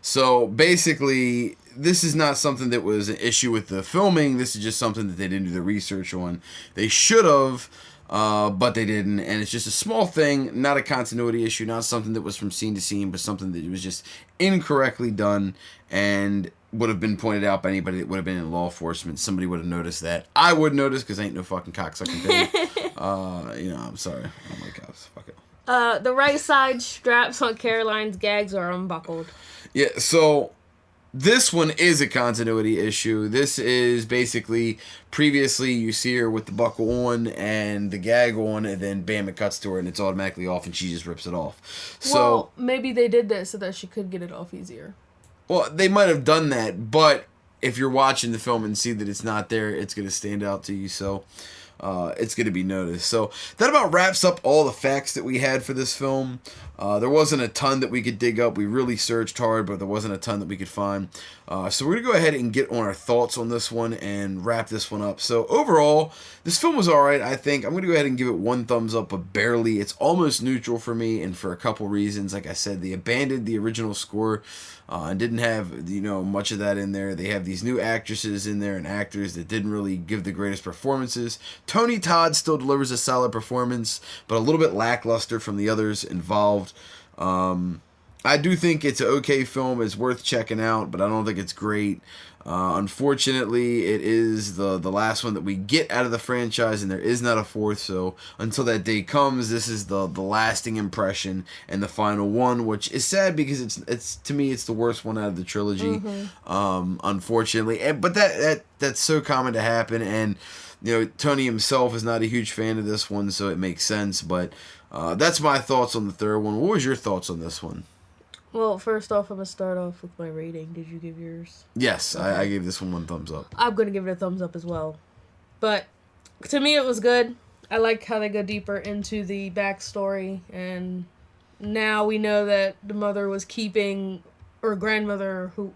So basically, this is not something that was an issue with the filming. This is just something that they didn't do the research on. They should have, but they didn't. And it's just a small thing, not a continuity issue, not something that was from scene to scene, but something that was just incorrectly done and would have been pointed out by anybody that would have been in law enforcement. Somebody would have noticed that. I would notice because I ain't no fucking cocksucking thing. I'm sorry. Oh my God, fuck it. The right side straps on Caroline's gags are unbuckled. Yeah, so this one is a continuity issue. This is basically, previously you see her with the buckle on and the gag on, and then bam, it cuts to her and it's automatically off and she just rips it off. So maybe they did that so that she could get it off easier. Well, they might have done that, but if you're watching the film and see that it's not there, it's going to stand out to you, so it's going to be noticed. So that about wraps up all the facts that we had for this film. There wasn't a ton that we could dig up. We really searched hard, but there wasn't a ton that we could find. So we're going to go ahead and get on our thoughts on this one and wrap this one up. So overall, this film was alright, I think. I'm going to go ahead and give it 1 thumbs up, but barely. It's almost neutral for me, and for a couple reasons. Like I said, they abandoned the original score and didn't have much of that in there. They have these new actresses in there and actors that didn't really give the greatest performances. Tony Todd still delivers a solid performance, but a little bit lackluster from the others involved. I do think it's an okay film. It's worth checking out, but I don't think it's great. Unfortunately, it is the last one that we get out of the franchise, and there is not a fourth, so until that day comes, this is the lasting impression and the final one, which is sad because it's to me, it's the worst one out of the trilogy, unfortunately. But that's so common to happen, and Tony himself is not a huge fan of this one, so it makes sense, but that's my thoughts on the third one. What was your thoughts on this one? Well, first off, I'm going to start off with my rating. Did you give yours? Yes, Okay. I gave this one thumbs up. I'm going to give it a thumbs up as well. But to me, it was good. I like how they go deeper into the backstory. And now we know that the mother was keeping, or grandmother, who...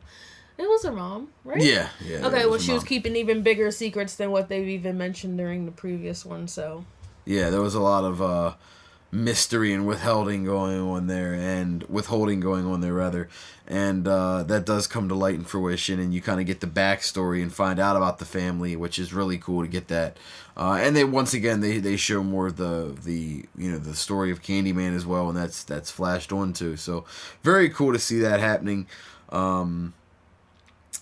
It was her mom, right? Yeah. Okay, well, she was keeping even bigger secrets than what they've even mentioned during the previous one, so... Yeah, there was a lot of mystery and withholding going on there, and that does come to light and fruition, and you kind of get the backstory and find out about the family, which is really cool to get that. And they once again they show more of the story of Candyman as well, and that's flashed on too. So very cool to see that happening.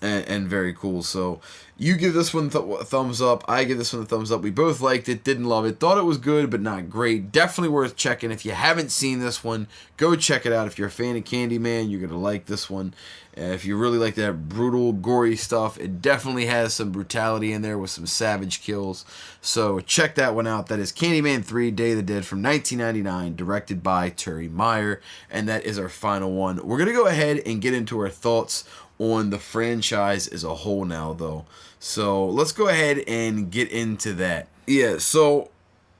And very cool. So you give this one a thumbs up. I give this one a thumbs up. We both liked it, didn't love it, thought it was good, but not great. Definitely worth checking. If you haven't seen this one, go check it out. If you're a fan of Candyman, you're going to like this one. If you really like that brutal, gory stuff, it definitely has some brutality in there with some savage kills. So check that one out. That is Candyman 3, Day of the Dead from 1999, directed by Terry Meyer. And that is our final one. We're going to go ahead and get into our thoughts on the franchise as a whole now, though. So let's go ahead and get into that. Yeah, so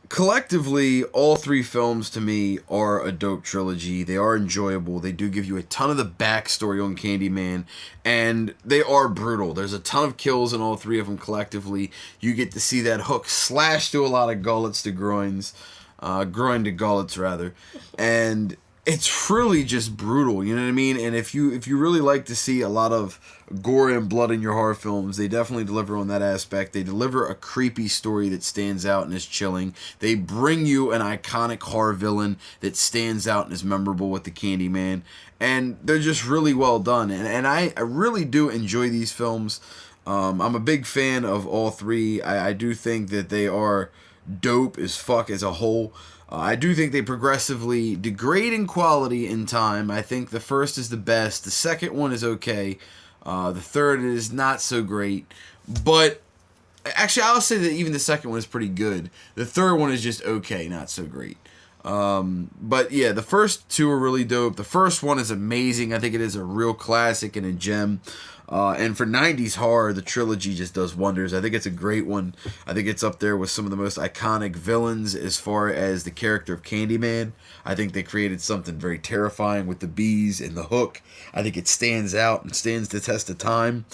collectively, all three films to me are a dope trilogy. They are enjoyable. They do give you a ton of the backstory on Candyman, and they are brutal. There's a ton of kills in all three of them collectively. You get to see that hook slash through a lot of gullets to groins, groin to gullets rather, and it's really just brutal, you know what I mean? And if you really like to see a lot of gore and blood in your horror films, they definitely deliver on that aspect. They deliver a creepy story that stands out and is chilling. They bring you an iconic horror villain that stands out and is memorable with the Candyman. And they're just really well done. And I really do enjoy these films. I'm a big fan of all three. I do think that they are dope as fuck as a whole. I do think they progressively degrade in quality in time. I think the first is the best. The second one is okay. The third is not so great. But actually, I'll say that even the second one is pretty good. The third one is just okay, not so great. But yeah, the first two are really dope. The first one is amazing. I think it is a real classic and a gem. And for 90s horror, the trilogy just does wonders. I think it's a great one. I think it's up there with some of the most iconic villains as far as the character of Candyman. I think they created something very terrifying with the bees and the hook. I think it stands out and stands the test of time.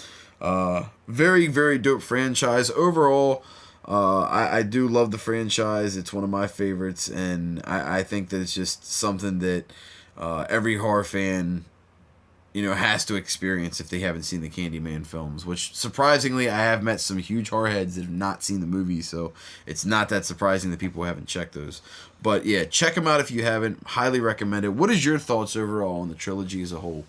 Very, very dope franchise. Overall, I do love the franchise. It's one of my favorites, and I think that it's just something that every horror fan has to experience if they haven't seen the Candyman films, which surprisingly I have met some huge horror heads that have not seen the movie, so it's not that surprising that people haven't checked those. But yeah, check them out if you haven't. Highly recommend it. What is your thoughts overall on the trilogy as a whole?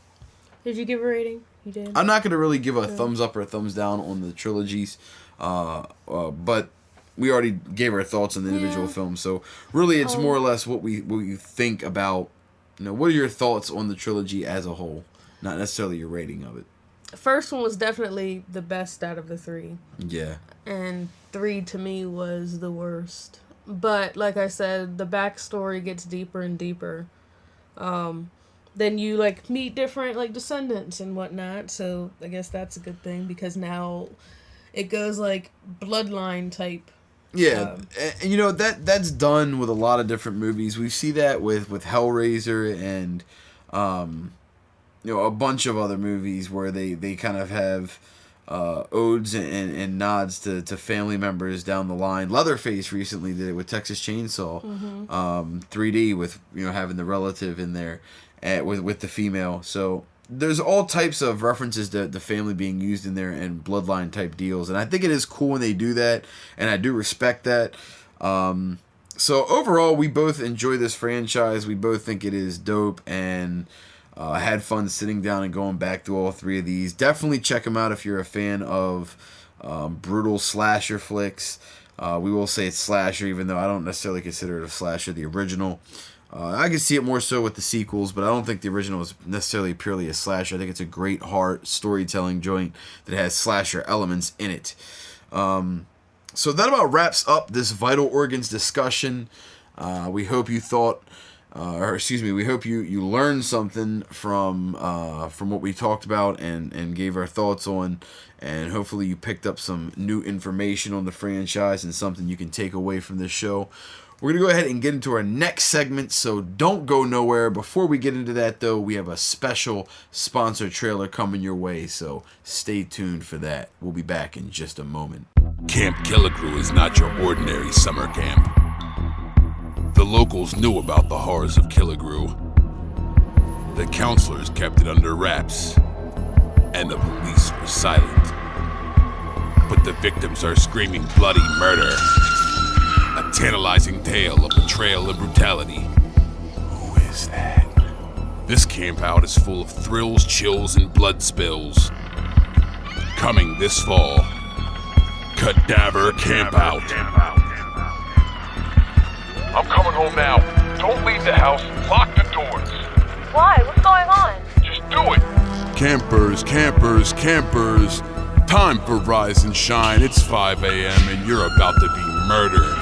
Did you give a rating? You did? I'm not going to really give a thumbs up or a thumbs down on the trilogies, but we already gave our thoughts on the individual films, so really it's more or less what we think about, what are your thoughts on the trilogy as a whole? Not necessarily your rating of it. First one was definitely the best out of the three. Yeah. And 3 to me was the worst. But like I said, the backstory gets deeper and deeper. Then you meet different descendants and whatnot. So I guess that's a good thing because now it goes bloodline type. Yeah, and that's done with a lot of different movies. We see that with Hellraiser and a bunch of other movies where they kind of have odes and nods to family members down the line. Leatherface recently did it with Texas Chainsaw 3D with having the relative in there with the female. So there's all types of references to the family being used in there and bloodline type deals, and I think it is cool when they do that, and I do respect that. So overall, we both enjoy this franchise. We both think it is dope, and I had fun sitting down and going back through all three of these. Definitely check them out if you're a fan of brutal slasher flicks. We will say it's slasher, even though I don't necessarily consider it a slasher, the original. I can see it more so with the sequels, but I don't think the original is necessarily purely a slasher. I think it's a great horror storytelling joint that has slasher elements in it. So that about wraps up this Vital Organs discussion. We hope you thought or excuse me, we hope you learned something from what we talked about and gave our thoughts on, and hopefully you picked up some new information on the franchise and something you can take away from this show. We're going to go ahead and get into our next segment, so don't go nowhere. Before we get into that, though, we have a special sponsor trailer coming your way, so stay tuned for that. We'll be back in just a moment. Camp Killigrew is not your ordinary summer camp. The locals knew about the horrors of Killigrew. The counselors kept it under wraps, and the police were silent. But the victims are screaming bloody murder. A tantalizing tale of betrayal and brutality. Who is that? This camp out is full of thrills, chills, and blood spills. Coming this fall, Cadaver Camp Out. I'm coming home now. Don't leave the house. Lock the doors. Why? What's going on? Just do it. Campers, campers, campers. Time for rise and shine. It's 5 a.m. and you're about to be murdered.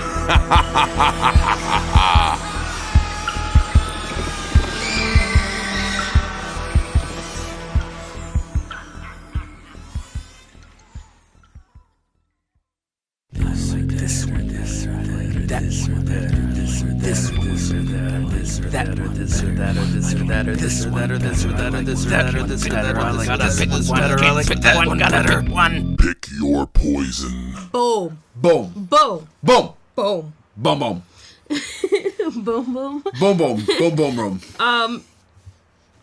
Pick your poison. Boom. Boom. Boom. Boom. Boom. Boom, boom. Boom, boom. Boom, boom. Boom, boom, room.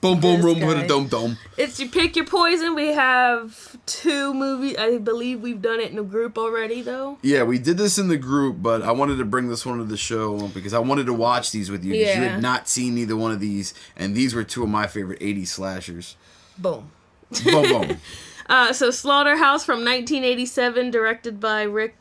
Boom, boom, room with a guy. dome, dome. It's you pick your poison. We have 2 movies. I believe we've done it in a group already, though. Yeah, we did this in the group, but I wanted to bring this one to the show because I wanted to watch these with you because you Yeah. had not seen either one of these, and these were 2 of my favorite 80s slashers. Boom. Boom, boom. So Slaughterhouse from 1987, directed by Rick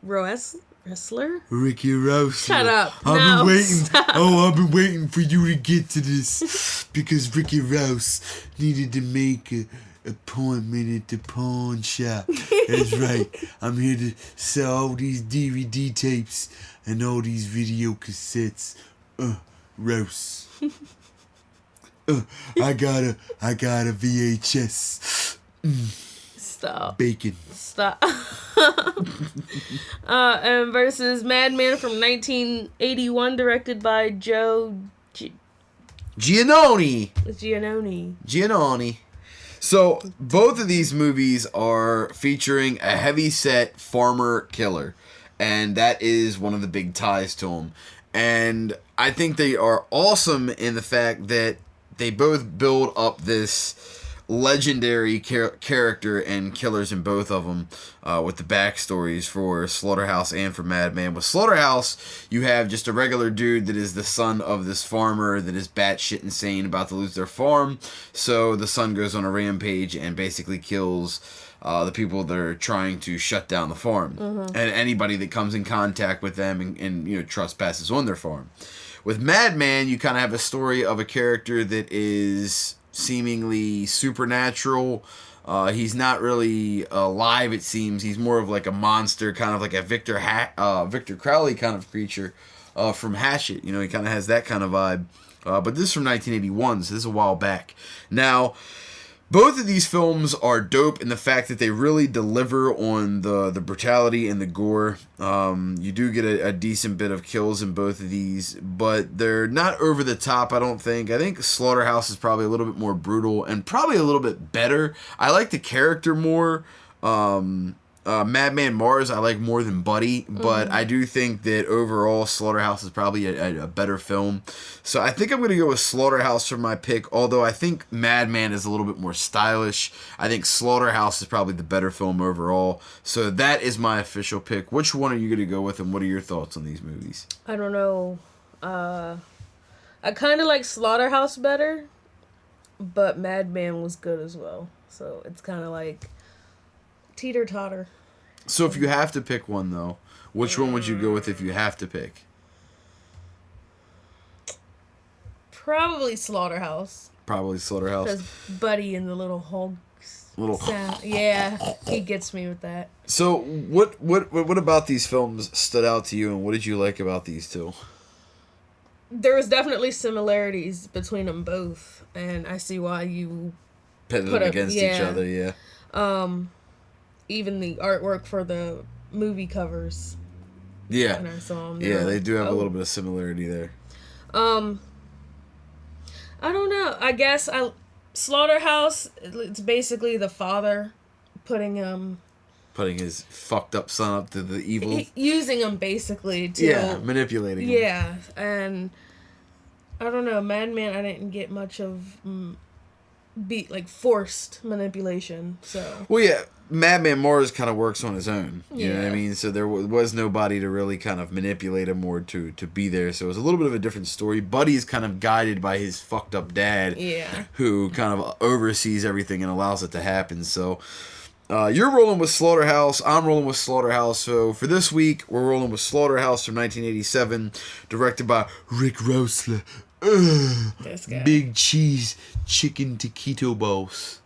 Wrestler. Ricky Rouse. Shut up. I've No, been waiting. stop. I've been waiting for you to get to this because Ricky Rouse needed to make an appointment at the pawn shop. That's right. I'm here to sell all these DVD tapes and all these video cassettes. Rouse. I got a VHS. Stop. Bacon. Stop. And versus Madman from 1981, directed by Joe Giannone. Giannone. So, both of these movies are featuring a heavy-set farmer killer, and that is one of the big ties to them. And I think they are awesome in the fact that they both build up this legendary character and killers in both of them, with the backstories for Slaughterhouse and for Madman. With Slaughterhouse, you have just a regular dude that is the son of this farmer that is batshit insane, about to lose their farm. So the son goes on a rampage and basically kills the people that are trying to shut down the farm, and anybody that comes in contact with them and trespasses on their farm. With Madman, you kind of have a story of a character that is seemingly supernatural. He's not really alive, it seems. He's more of like a monster, kind of like a Victor Crowley kind of creature from Hatchet. He kind of has that kind of vibe. But this is from 1981, so this is a while back. Now, both of these films are dope in the fact that they really deliver on the brutality and the gore. You do get a decent bit of kills in both of these, but they're not over the top, I don't think. I think Slaughterhouse is probably a little bit more brutal and probably a little bit better. I like the character more. Madman Mars I like more than Buddy, but I do think that overall Slaughterhouse is probably a better film. So I think I'm going to go with Slaughterhouse for my pick, although I think Madman is a little bit more stylish. I think Slaughterhouse is probably the better film overall. So that is my official pick. Which one are you going to go with, and what are your thoughts on these movies? I don't know. I kind of like Slaughterhouse better, but Madman was good as well. So it's kind of like teeter-totter. So if you have to pick one, though, which one would you go with if you have to pick? Probably Slaughterhouse. Probably Slaughterhouse. Because Buddy and the little hog Little. sound. Yeah, he gets me with that. So what about these films stood out to you, and what did you like about these two? There is definitely similarities between them both, and I see why you Pit them against each other, yeah. Even the artwork for the movie covers. Yeah. And I saw them. Yeah, they do have a little bit of similarity there. I don't know. I guess Slaughterhouse, it's basically the father putting his fucked up son up to the evil. Using him basically to... Yeah, manipulating him. Yeah, and I don't know, Madman, I didn't get much of forced manipulation, so... Well, yeah, Madman Mars kind of works on his own. You know what I mean? So there was nobody to really kind of manipulate him or to be there. So it was a little bit of a different story. Buddy's kind of guided by his fucked up dad. Yeah. Who kind of oversees everything and allows it to happen. So... you're rolling with Slaughterhouse. I'm rolling with Slaughterhouse. So for this week, we're rolling with Slaughterhouse from 1987, directed by Rick Rossler. This guy. Big cheese chicken taquito boss.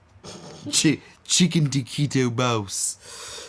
Chicken taquito boss.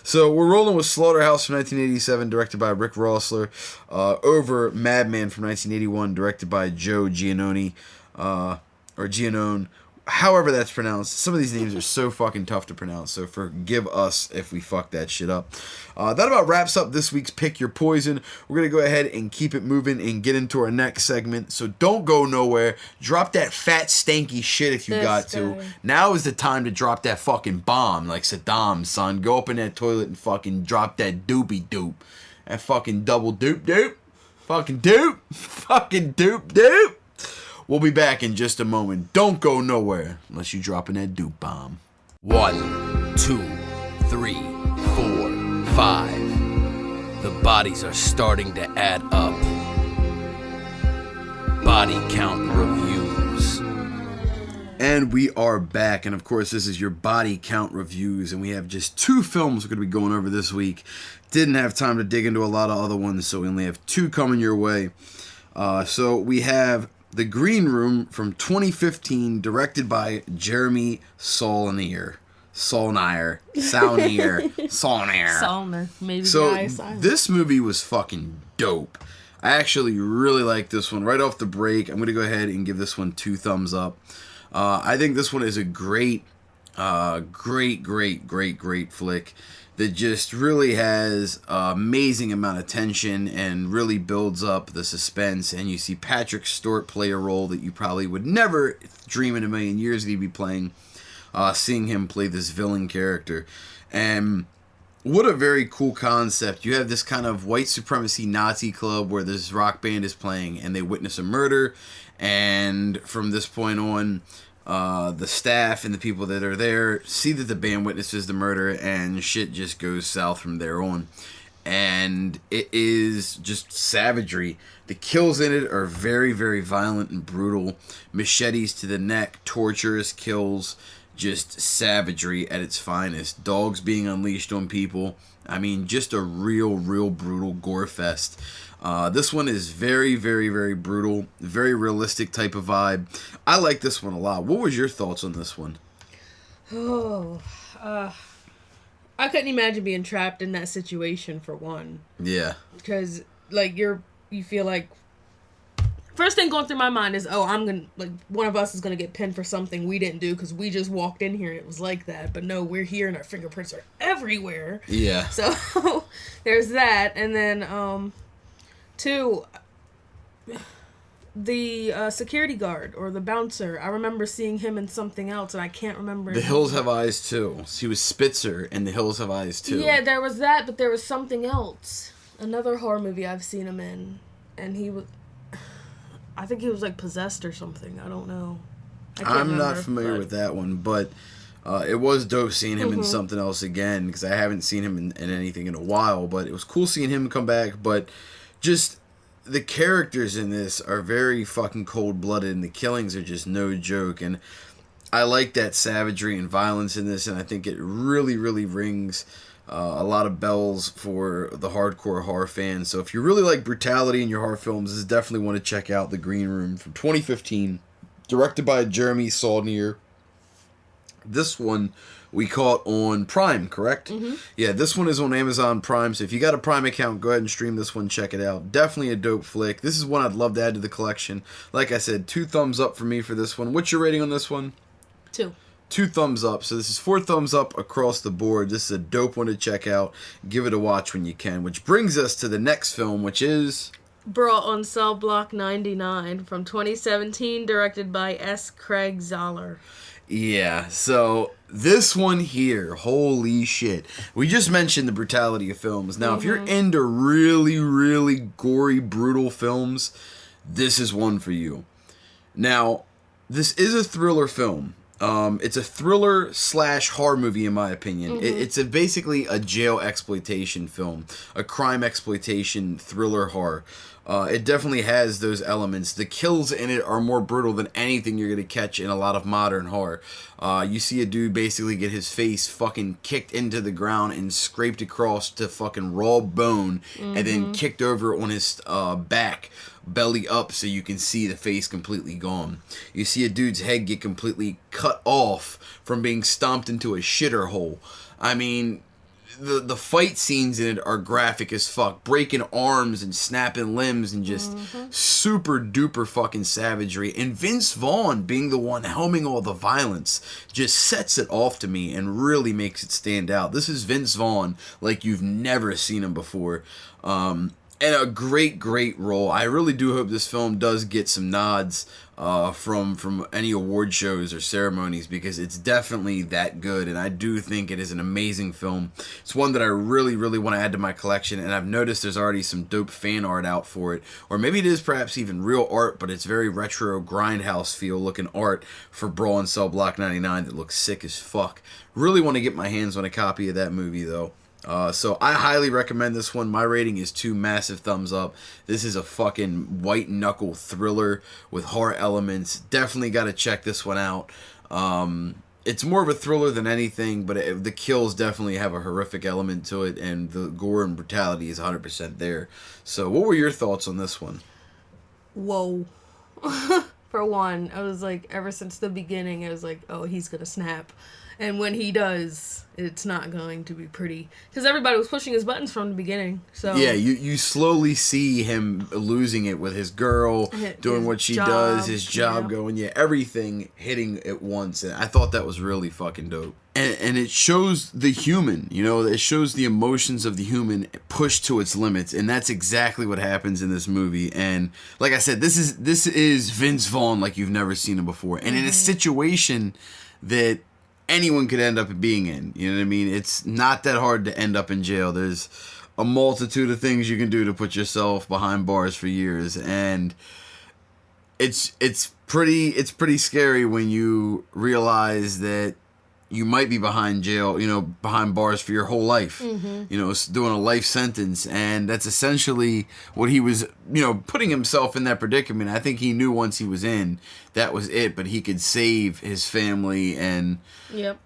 So we're rolling with Slaughterhouse from 1987, directed by Rick Rossler, over Madman from 1981, directed by Joe Giannone, or Giannone. However that's pronounced. Some of these names are so fucking tough to pronounce, so forgive us if we fuck that shit up. That about wraps up this week's Pick Your Poison. We're going to go ahead and keep it moving and get into our next segment, so don't go nowhere. Drop that fat, stanky shit if you got to. Now is the time to drop that fucking bomb like Saddam, son. Go up in that toilet and fucking drop that doopy doop. That fucking double doop doop. Fucking doop. Fucking doop doop. We'll be back in just a moment. Don't go nowhere unless you drop in that dupe bomb. 1, 2, 3, 4, 5. The bodies are starting to add up. Body count reviews. And we are back. And of course, this is your body count reviews. And we have just 2 films we're going to be going over this week. Didn't have time to dig into a lot of other ones, so we only have 2 coming your way. So we have The Green Room from 2015, directed by Jeremy Saulnier. Saulnier. Maybe. So this movie was fucking dope. I actually really like this one. Right off the break, I'm going to go ahead and give this one 2 thumbs up. I think this one is a great flick that just really has an amazing amount of tension and really builds up the suspense. And you see Patrick Stewart play a role that you probably would never dream in a million years that he'd be playing, seeing him play this villain character. And what a very cool concept. You have this kind of white supremacy Nazi club where this rock band is playing and they witness a murder. And from this point on, the staff and the people that are there see that the band witnesses the murder, and shit just goes south from there on. And it is just savagery. The kills in it are very, very violent and brutal. Machetes to the neck, torturous kills, just savagery at its finest. Dogs being unleashed on people. I mean, just a real brutal gore fest. This one is very, very, very brutal. Very realistic type of vibe. I like this one a lot. What was your thoughts on this one? I couldn't imagine being trapped in that situation, for one. Yeah. Because, like, you feel like... First thing going through my mind is, one of us is going to get pinned for something we didn't do because we just walked in here and it was like that. But no, we're here and our fingerprints are everywhere. Yeah. So, there's that. And then, 2, the security guard or the bouncer. I remember seeing him in something else, and I can't remember. The Hills Have Eyes Too. He was Spitzer in The Hills Have Eyes Too. Yeah, there was that, but there was something else. Another horror movie I've seen him in, and he was... I think he was like possessed or something. I don't know. I'm not familiar with that one, but it was dope seeing him in something else again, because I haven't seen him in anything in a while, but it was cool seeing him come back. But just the characters in this are very fucking cold-blooded, and the killings are just no joke. And I like that savagery and violence in this, and I think it really, really rings a lot of bells for the hardcore horror fans. So if you really like brutality in your horror films, this is definitely one to check out. The Green Room from 2015, directed by Jeremy Saulnier. This one we caught on Prime, correct? Mm-hmm. Yeah, this one is on Amazon Prime, so if you got a Prime account, go ahead and stream this one, check it out. Definitely a dope flick. This is one I'd love to add to the collection. Like I said, 2 thumbs up for me for this one. What's your rating on this one? 2. 2 thumbs up. So this is 4 thumbs up across the board. This is a dope one to check out. Give it a watch when you can. Which brings us to the next film, which is... Brawl on Cell Block 99 from 2017, directed by S. Craig Zahler. Yeah, so this one here, holy shit. We just mentioned the brutality of films. Now, if you're into really, really gory, brutal films, this is one for you. Now, this is a thriller film. It's a thriller / horror movie, in my opinion. It's basically a jail exploitation film, a crime exploitation thriller horror. It definitely has those elements. The kills in it are more brutal than anything you're going to catch in a lot of modern horror. You see a dude basically get his face fucking kicked into the ground and scraped across to fucking raw bone and then kicked over on his back, belly up, so you can see the face completely gone. You see a dude's head get completely cut off from being stomped into a shitter hole. I mean... The fight scenes in it are graphic as fuck, breaking arms and snapping limbs and just super duper fucking savagery. And Vince Vaughn being the one helming all the violence just sets it off to me and really makes it stand out. This is Vince Vaughn like you've never seen him before. And a great role. I really do hope this film does get some nods from any award shows or ceremonies, because it's definitely that good, and I do think it is an amazing film. It's one that I really want to add to my collection, and I've noticed there's already some dope fan art out for it, or maybe it is perhaps even real art, but it's very retro grindhouse feel looking art for Brawl in Cell Block 99 that looks sick as fuck. Really want to get my hands on a copy of that movie though. So I highly recommend this one. My rating is 2 massive thumbs up. This is a fucking white knuckle thriller with horror elements. Definitely got to check this one out. It's more of a thriller than anything, but the kills definitely have a horrific element to it, and the gore and brutality is 100% there. So what were your thoughts on this one? Whoa. For one, I was like, ever since the beginning, I was like, oh, he's gonna snap. And when he does, it's not going to be pretty. Because everybody was pushing his buttons from the beginning. So yeah, you slowly see him losing it with his girl, doing what she does, his job going, everything hitting at once. And I thought that was really fucking dope. And it shows the human, it shows the emotions of the human pushed to its limits. And that's exactly what happens in this movie. And like I said, this is Vince Vaughn like you've never seen him before. And in a situation that anyone could end up being in, you know what I mean? It's not that hard to end up in jail. There's a multitude of things you can do to put yourself behind bars for years, and it's pretty scary when you realize that you might be behind bars for your whole life, doing a life sentence. And that's essentially what he was, putting himself in that predicament. I think he knew once he was in, that was it, but he could save his family, and, that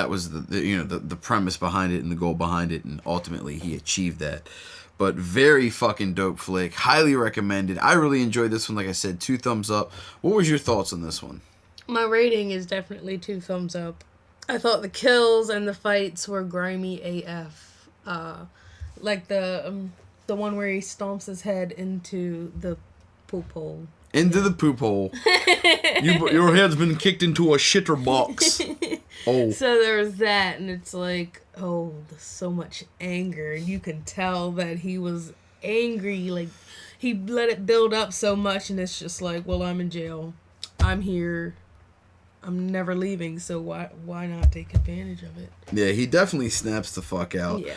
was the premise behind it and the goal behind it. And ultimately he achieved that. But very fucking dope flick. Highly recommended. I really enjoyed this one. Like I said, 2 thumbs up. What was your thoughts on this one? My rating is definitely 2 thumbs up. I thought the kills and the fights were grimy AF. Like the one where he stomps his head into the poop hole. Into the poop hole. Your head's been kicked into a shitter box. Oh. So there was that, and it's like, oh, there's so much anger. And you can tell that he was angry. Like, he let it build up so much, and it's just like, well, I'm in jail. I'm here. I'm never leaving, so why not take advantage of it? Yeah, he definitely snaps the fuck out. Yeah.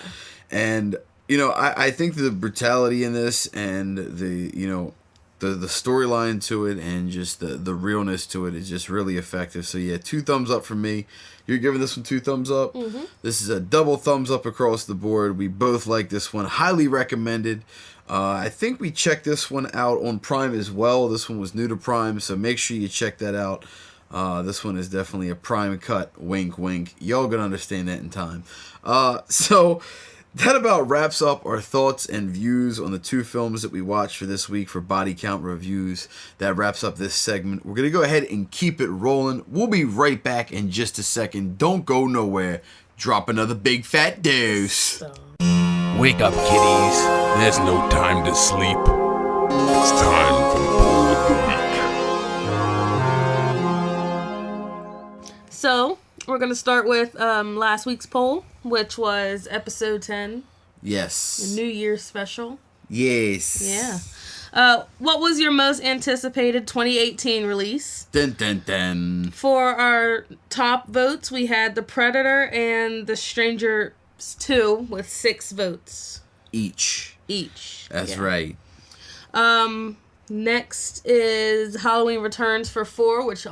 And, I think the brutality in this and the storyline to it and just the realness to it is just really effective. So yeah, 2 thumbs up from me. You're giving this one 2 thumbs up? Mm-hmm. This is a double thumbs up across the board. We both like this one. Highly recommended. I think we checked this one out on Prime as well. This one was new to Prime, so make sure you check that out. This one is definitely a Prime cut. Wink, wink. Y'all gonna understand that in time. So that about wraps up our thoughts and views on the two films that we watched for this week for Body Count Reviews. That wraps up this segment. We're going to go ahead and keep it rolling. We'll be right back in just a second. Don't go nowhere. Drop another big fat dose. Wake up, kiddies. There's no time to sleep. It's time for the poll of the week. So, we're going to start with last week's poll, which was episode 10, the Yes. New Year's special. Yes. Yeah. What was your most anticipated 2018 release? Dun dun dun. For our top votes, we had The Predator and The Strangers 2 with 6 votes Each. That's Yeah. right. Next is Halloween Returns for 4, which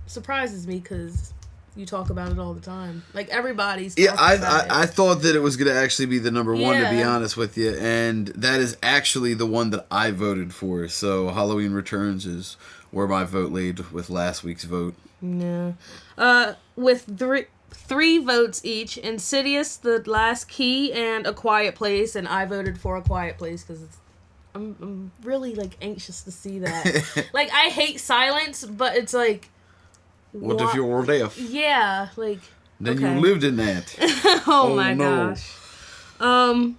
surprises me because you talk about it all the time. Like, everybody's talking about it. I thought that it was going to actually be the number one, to be Yeah. honest with you, and that is actually the one that I voted for. So Halloween Returns is where my vote laid with last week's vote. Yeah. With three votes each, Insidious, The Last Key, and A Quiet Place, and I voted for A Quiet Place because I'm really, like, anxious to see that. Like, I hate silence, but it's like... What if you were deaf? Yeah, like... Then okay. you lived in that. Oh my no. gosh. And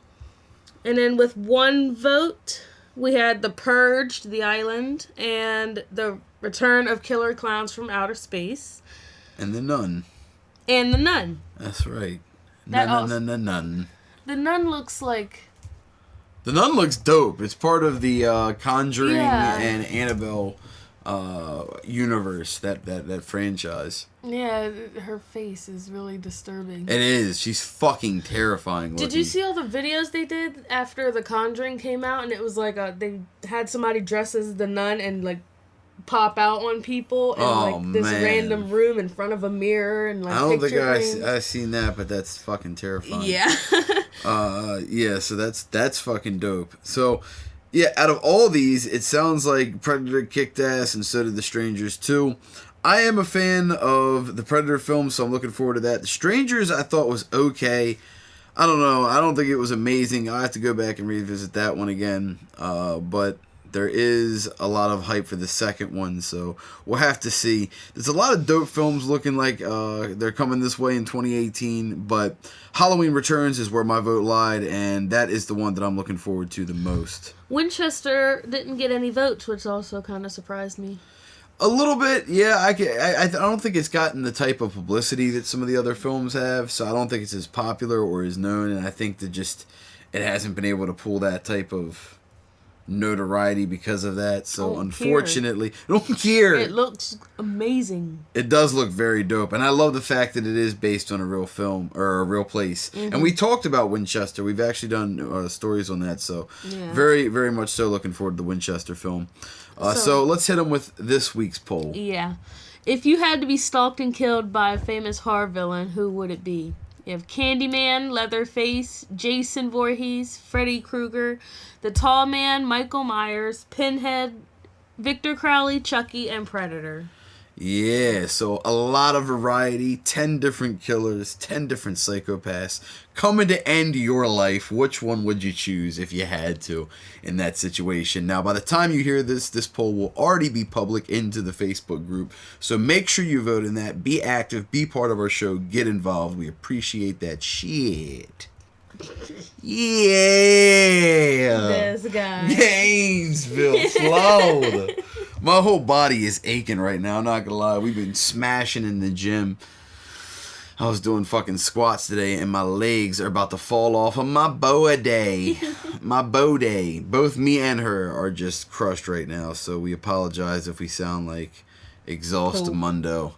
then with 1 vote, we had The Purged, The Island, and The Return of Killer Clowns from Outer Space. And The Nun. And The Nun. That's right. That Nun. The Nun looks like... The Nun looks dope. It's part of the Conjuring Yeah. and Annabelle universe, that franchise. Yeah, her face is really disturbing. It is. She's fucking terrifying looking. Did you see all the videos they did after The Conjuring came out? And it was like they had somebody dress as the nun and like pop out on people in like this random room in front of a mirror and like I don't think frames. I've seen that, but that's fucking terrifying. Yeah. Yeah, so that's fucking dope. So, yeah, out of all these, it sounds like Predator kicked ass, and so did The Strangers too. I am a fan of the Predator film, so I'm looking forward to that. The Strangers I thought was okay. I don't know. I don't think it was amazing. I'll have to go back and revisit that one again. But there is a lot of hype for the second one, so we'll have to see. There's a lot of dope films looking like they're coming this way in 2018, but Halloween Returns is where my vote lied, and that is the one that I'm looking forward to the most. Winchester didn't get any votes, which also kind of surprised me. A little bit, yeah. I don't think it's gotten the type of publicity that some of the other films have, so I don't think it's as popular or as known, and I think that just it hasn't been able to pull that type of notoriety because of that. So unfortunately, don't care. It looks amazing. It does look very dope, and I love the fact that it is based on a real film or a real place. Mm-hmm. And we talked about Winchester. We've actually done stories on that, so very, very much so looking forward to the Winchester film. So let's hit them with this week's poll. Yeah. If you had to be stalked and killed by a famous horror villain, who would it be? You have Candyman, Leatherface, Jason Voorhees, Freddy Krueger, The Tall Man, Michael Myers, Pinhead, Victor Crowley, Chucky, and Predator. Yeah, so a lot of variety, 10 different killers, 10 different psychopaths coming to end your life. Which one would you choose if you had to in that situation? Now, by the time you hear this poll will already be public into the Facebook group, so make sure you vote in that. Be active, be part of our show, get involved. We appreciate that shit. Yeah. This guy. Gainesville slowed. My whole body is aching right now, I'm not gonna lie. We've been smashing in the gym. I was doing fucking squats today, and my legs are about to fall off of my boa day. My bow day. Both me and her are just crushed right now, so we apologize if we sound like exhaustamundo.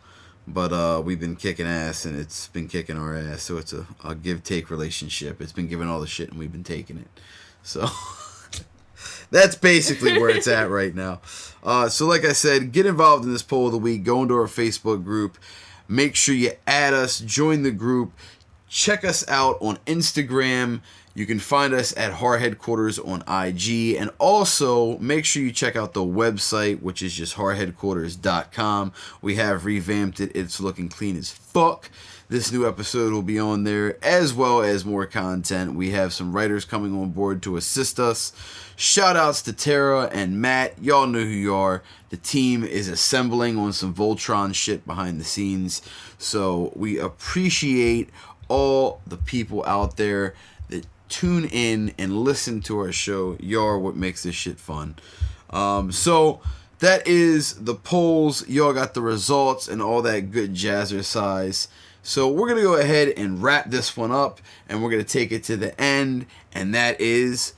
But we've been kicking ass, and it's been kicking our ass, so it's a give-take relationship. It's been giving all the shit, and we've been taking it. So that's basically where it's at right now. So like I said, get involved in this poll of the week. Go into our Facebook group. Make sure you add us. Join the group. Check us out on Instagram. You can find us at Horror Headquarters on IG. And also, make sure you check out the website, which is just horrorheadquarters.com. We have revamped it. It's looking clean as fuck. This new episode will be on there, as well as more content. We have some writers coming on board to assist us. Shout outs to Tara and Matt. Y'all know who you are. The team is assembling on some Voltron shit behind the scenes. So we appreciate all the people out there that tune in and listen to our show. Y'all are what makes this shit fun. So that is the polls. Y'all got the results and all that good jazzercise. So we're going to go ahead and wrap this one up, and we're going to take it to the end, and that is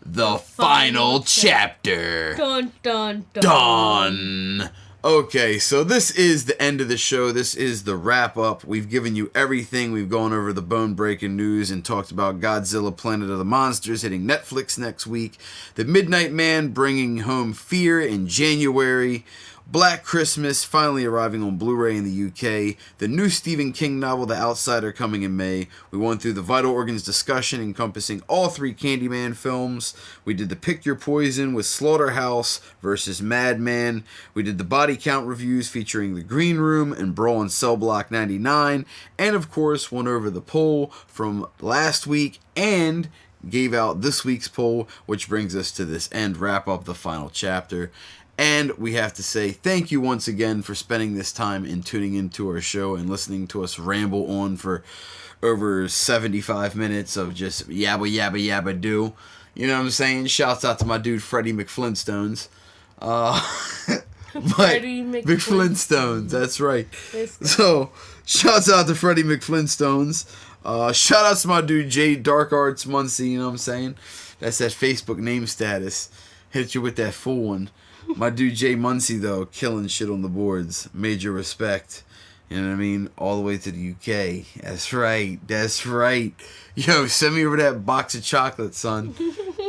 the final chapter. Dun, dun, dun. Done. Okay, so this is the end of the show. This is the wrap-up. We've given you everything. We've gone over the bone-breaking news and talked about Godzilla Planet of the Monsters hitting Netflix next week, The Midnight Man bringing home Fear in January, Black Christmas finally arriving on Blu-ray in the UK, the new Stephen King novel The Outsider coming in May. We went through the Vital Organs discussion encompassing all 3 Candyman films. We did the Pick Your Poison with Slaughterhouse versus Madman. We did the body count reviews featuring The Green Room and Brawl in Cell Block 99. And of course went over the poll from last week and gave out this week's poll, which brings us to this end, wrap up the final chapter. And we have to say thank you once again for spending this time and tuning into our show and listening to us ramble on for over 75 minutes of just yabba yabba yabba do. You know what I'm saying? Shouts out to my dude Freddie McFlintstones. Freddie McFlintstones, that's right. So, shouts out to Freddie McFlintstones. Shout out to my dude Jay Dark Arts Muncie, you know what I'm saying? That's that Facebook name status. Hit you with that full one. My dude Jay Muncie, though, killing shit on the boards. Major respect. You know what I mean? All the way to the UK. That's right. That's right. Yo, send me over that box of chocolates, son.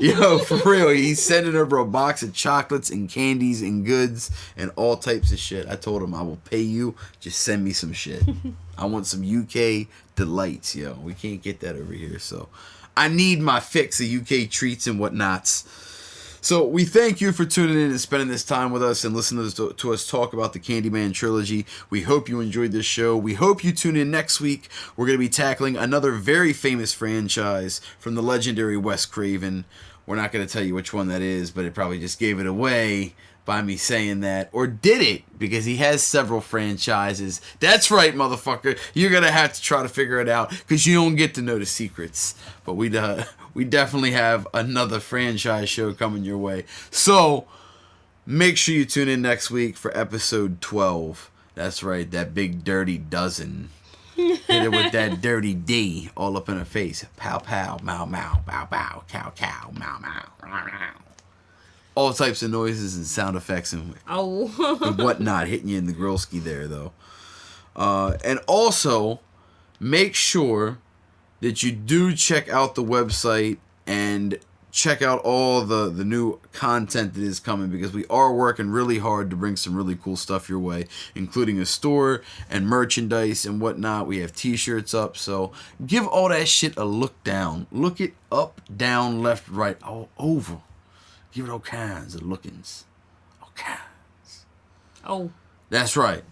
Yo, for real. He's sending over a box of chocolates and candies and goods and all types of shit. I told him I will pay you. Just send me some shit. I want some UK delights, yo. We can't get that over here, so I need my fix of UK treats and whatnots. So we thank you for tuning in and spending this time with us and listening to us talk about the Candyman Trilogy. We hope you enjoyed this show. We hope you tune in next week. We're going to be tackling another very famous franchise from the legendary Wes Craven. We're not going to tell you which one that is, but it probably just gave it away by me saying that. Or did it? Because he has several franchises. That's right, motherfucker. You're going to have to try to figure it out because you don't get to know the secrets. But we definitely have another franchise show coming your way. So, make sure you tune in next week for episode 12. That's right, that big dirty dozen. Hit it with that dirty D all up in her face. Pow, pow, mow, mow, bow, bow, cow, cow, mow, mow. All types of noises and sound effects and whatnot hitting you in the grillski there, though. And also, make sure that you do check out the website and check out all the new content that is coming, because we are working really hard to bring some really cool stuff your way, including a store and merchandise and whatnot. We have t-shirts up, so give all that shit a look down. Look it up, down, left, right, all over. Give it all kinds of lookings. All kinds. Oh. That's right.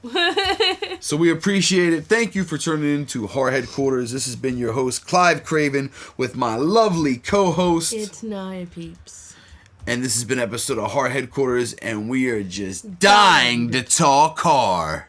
So we appreciate it. Thank you for tuning in to Horror Headquarters. This has been your host, Klive Kraven, with my lovely co-host. It's Naya, peeps. And this has been an episode of Horror Headquarters, and we are just dying to talk horror.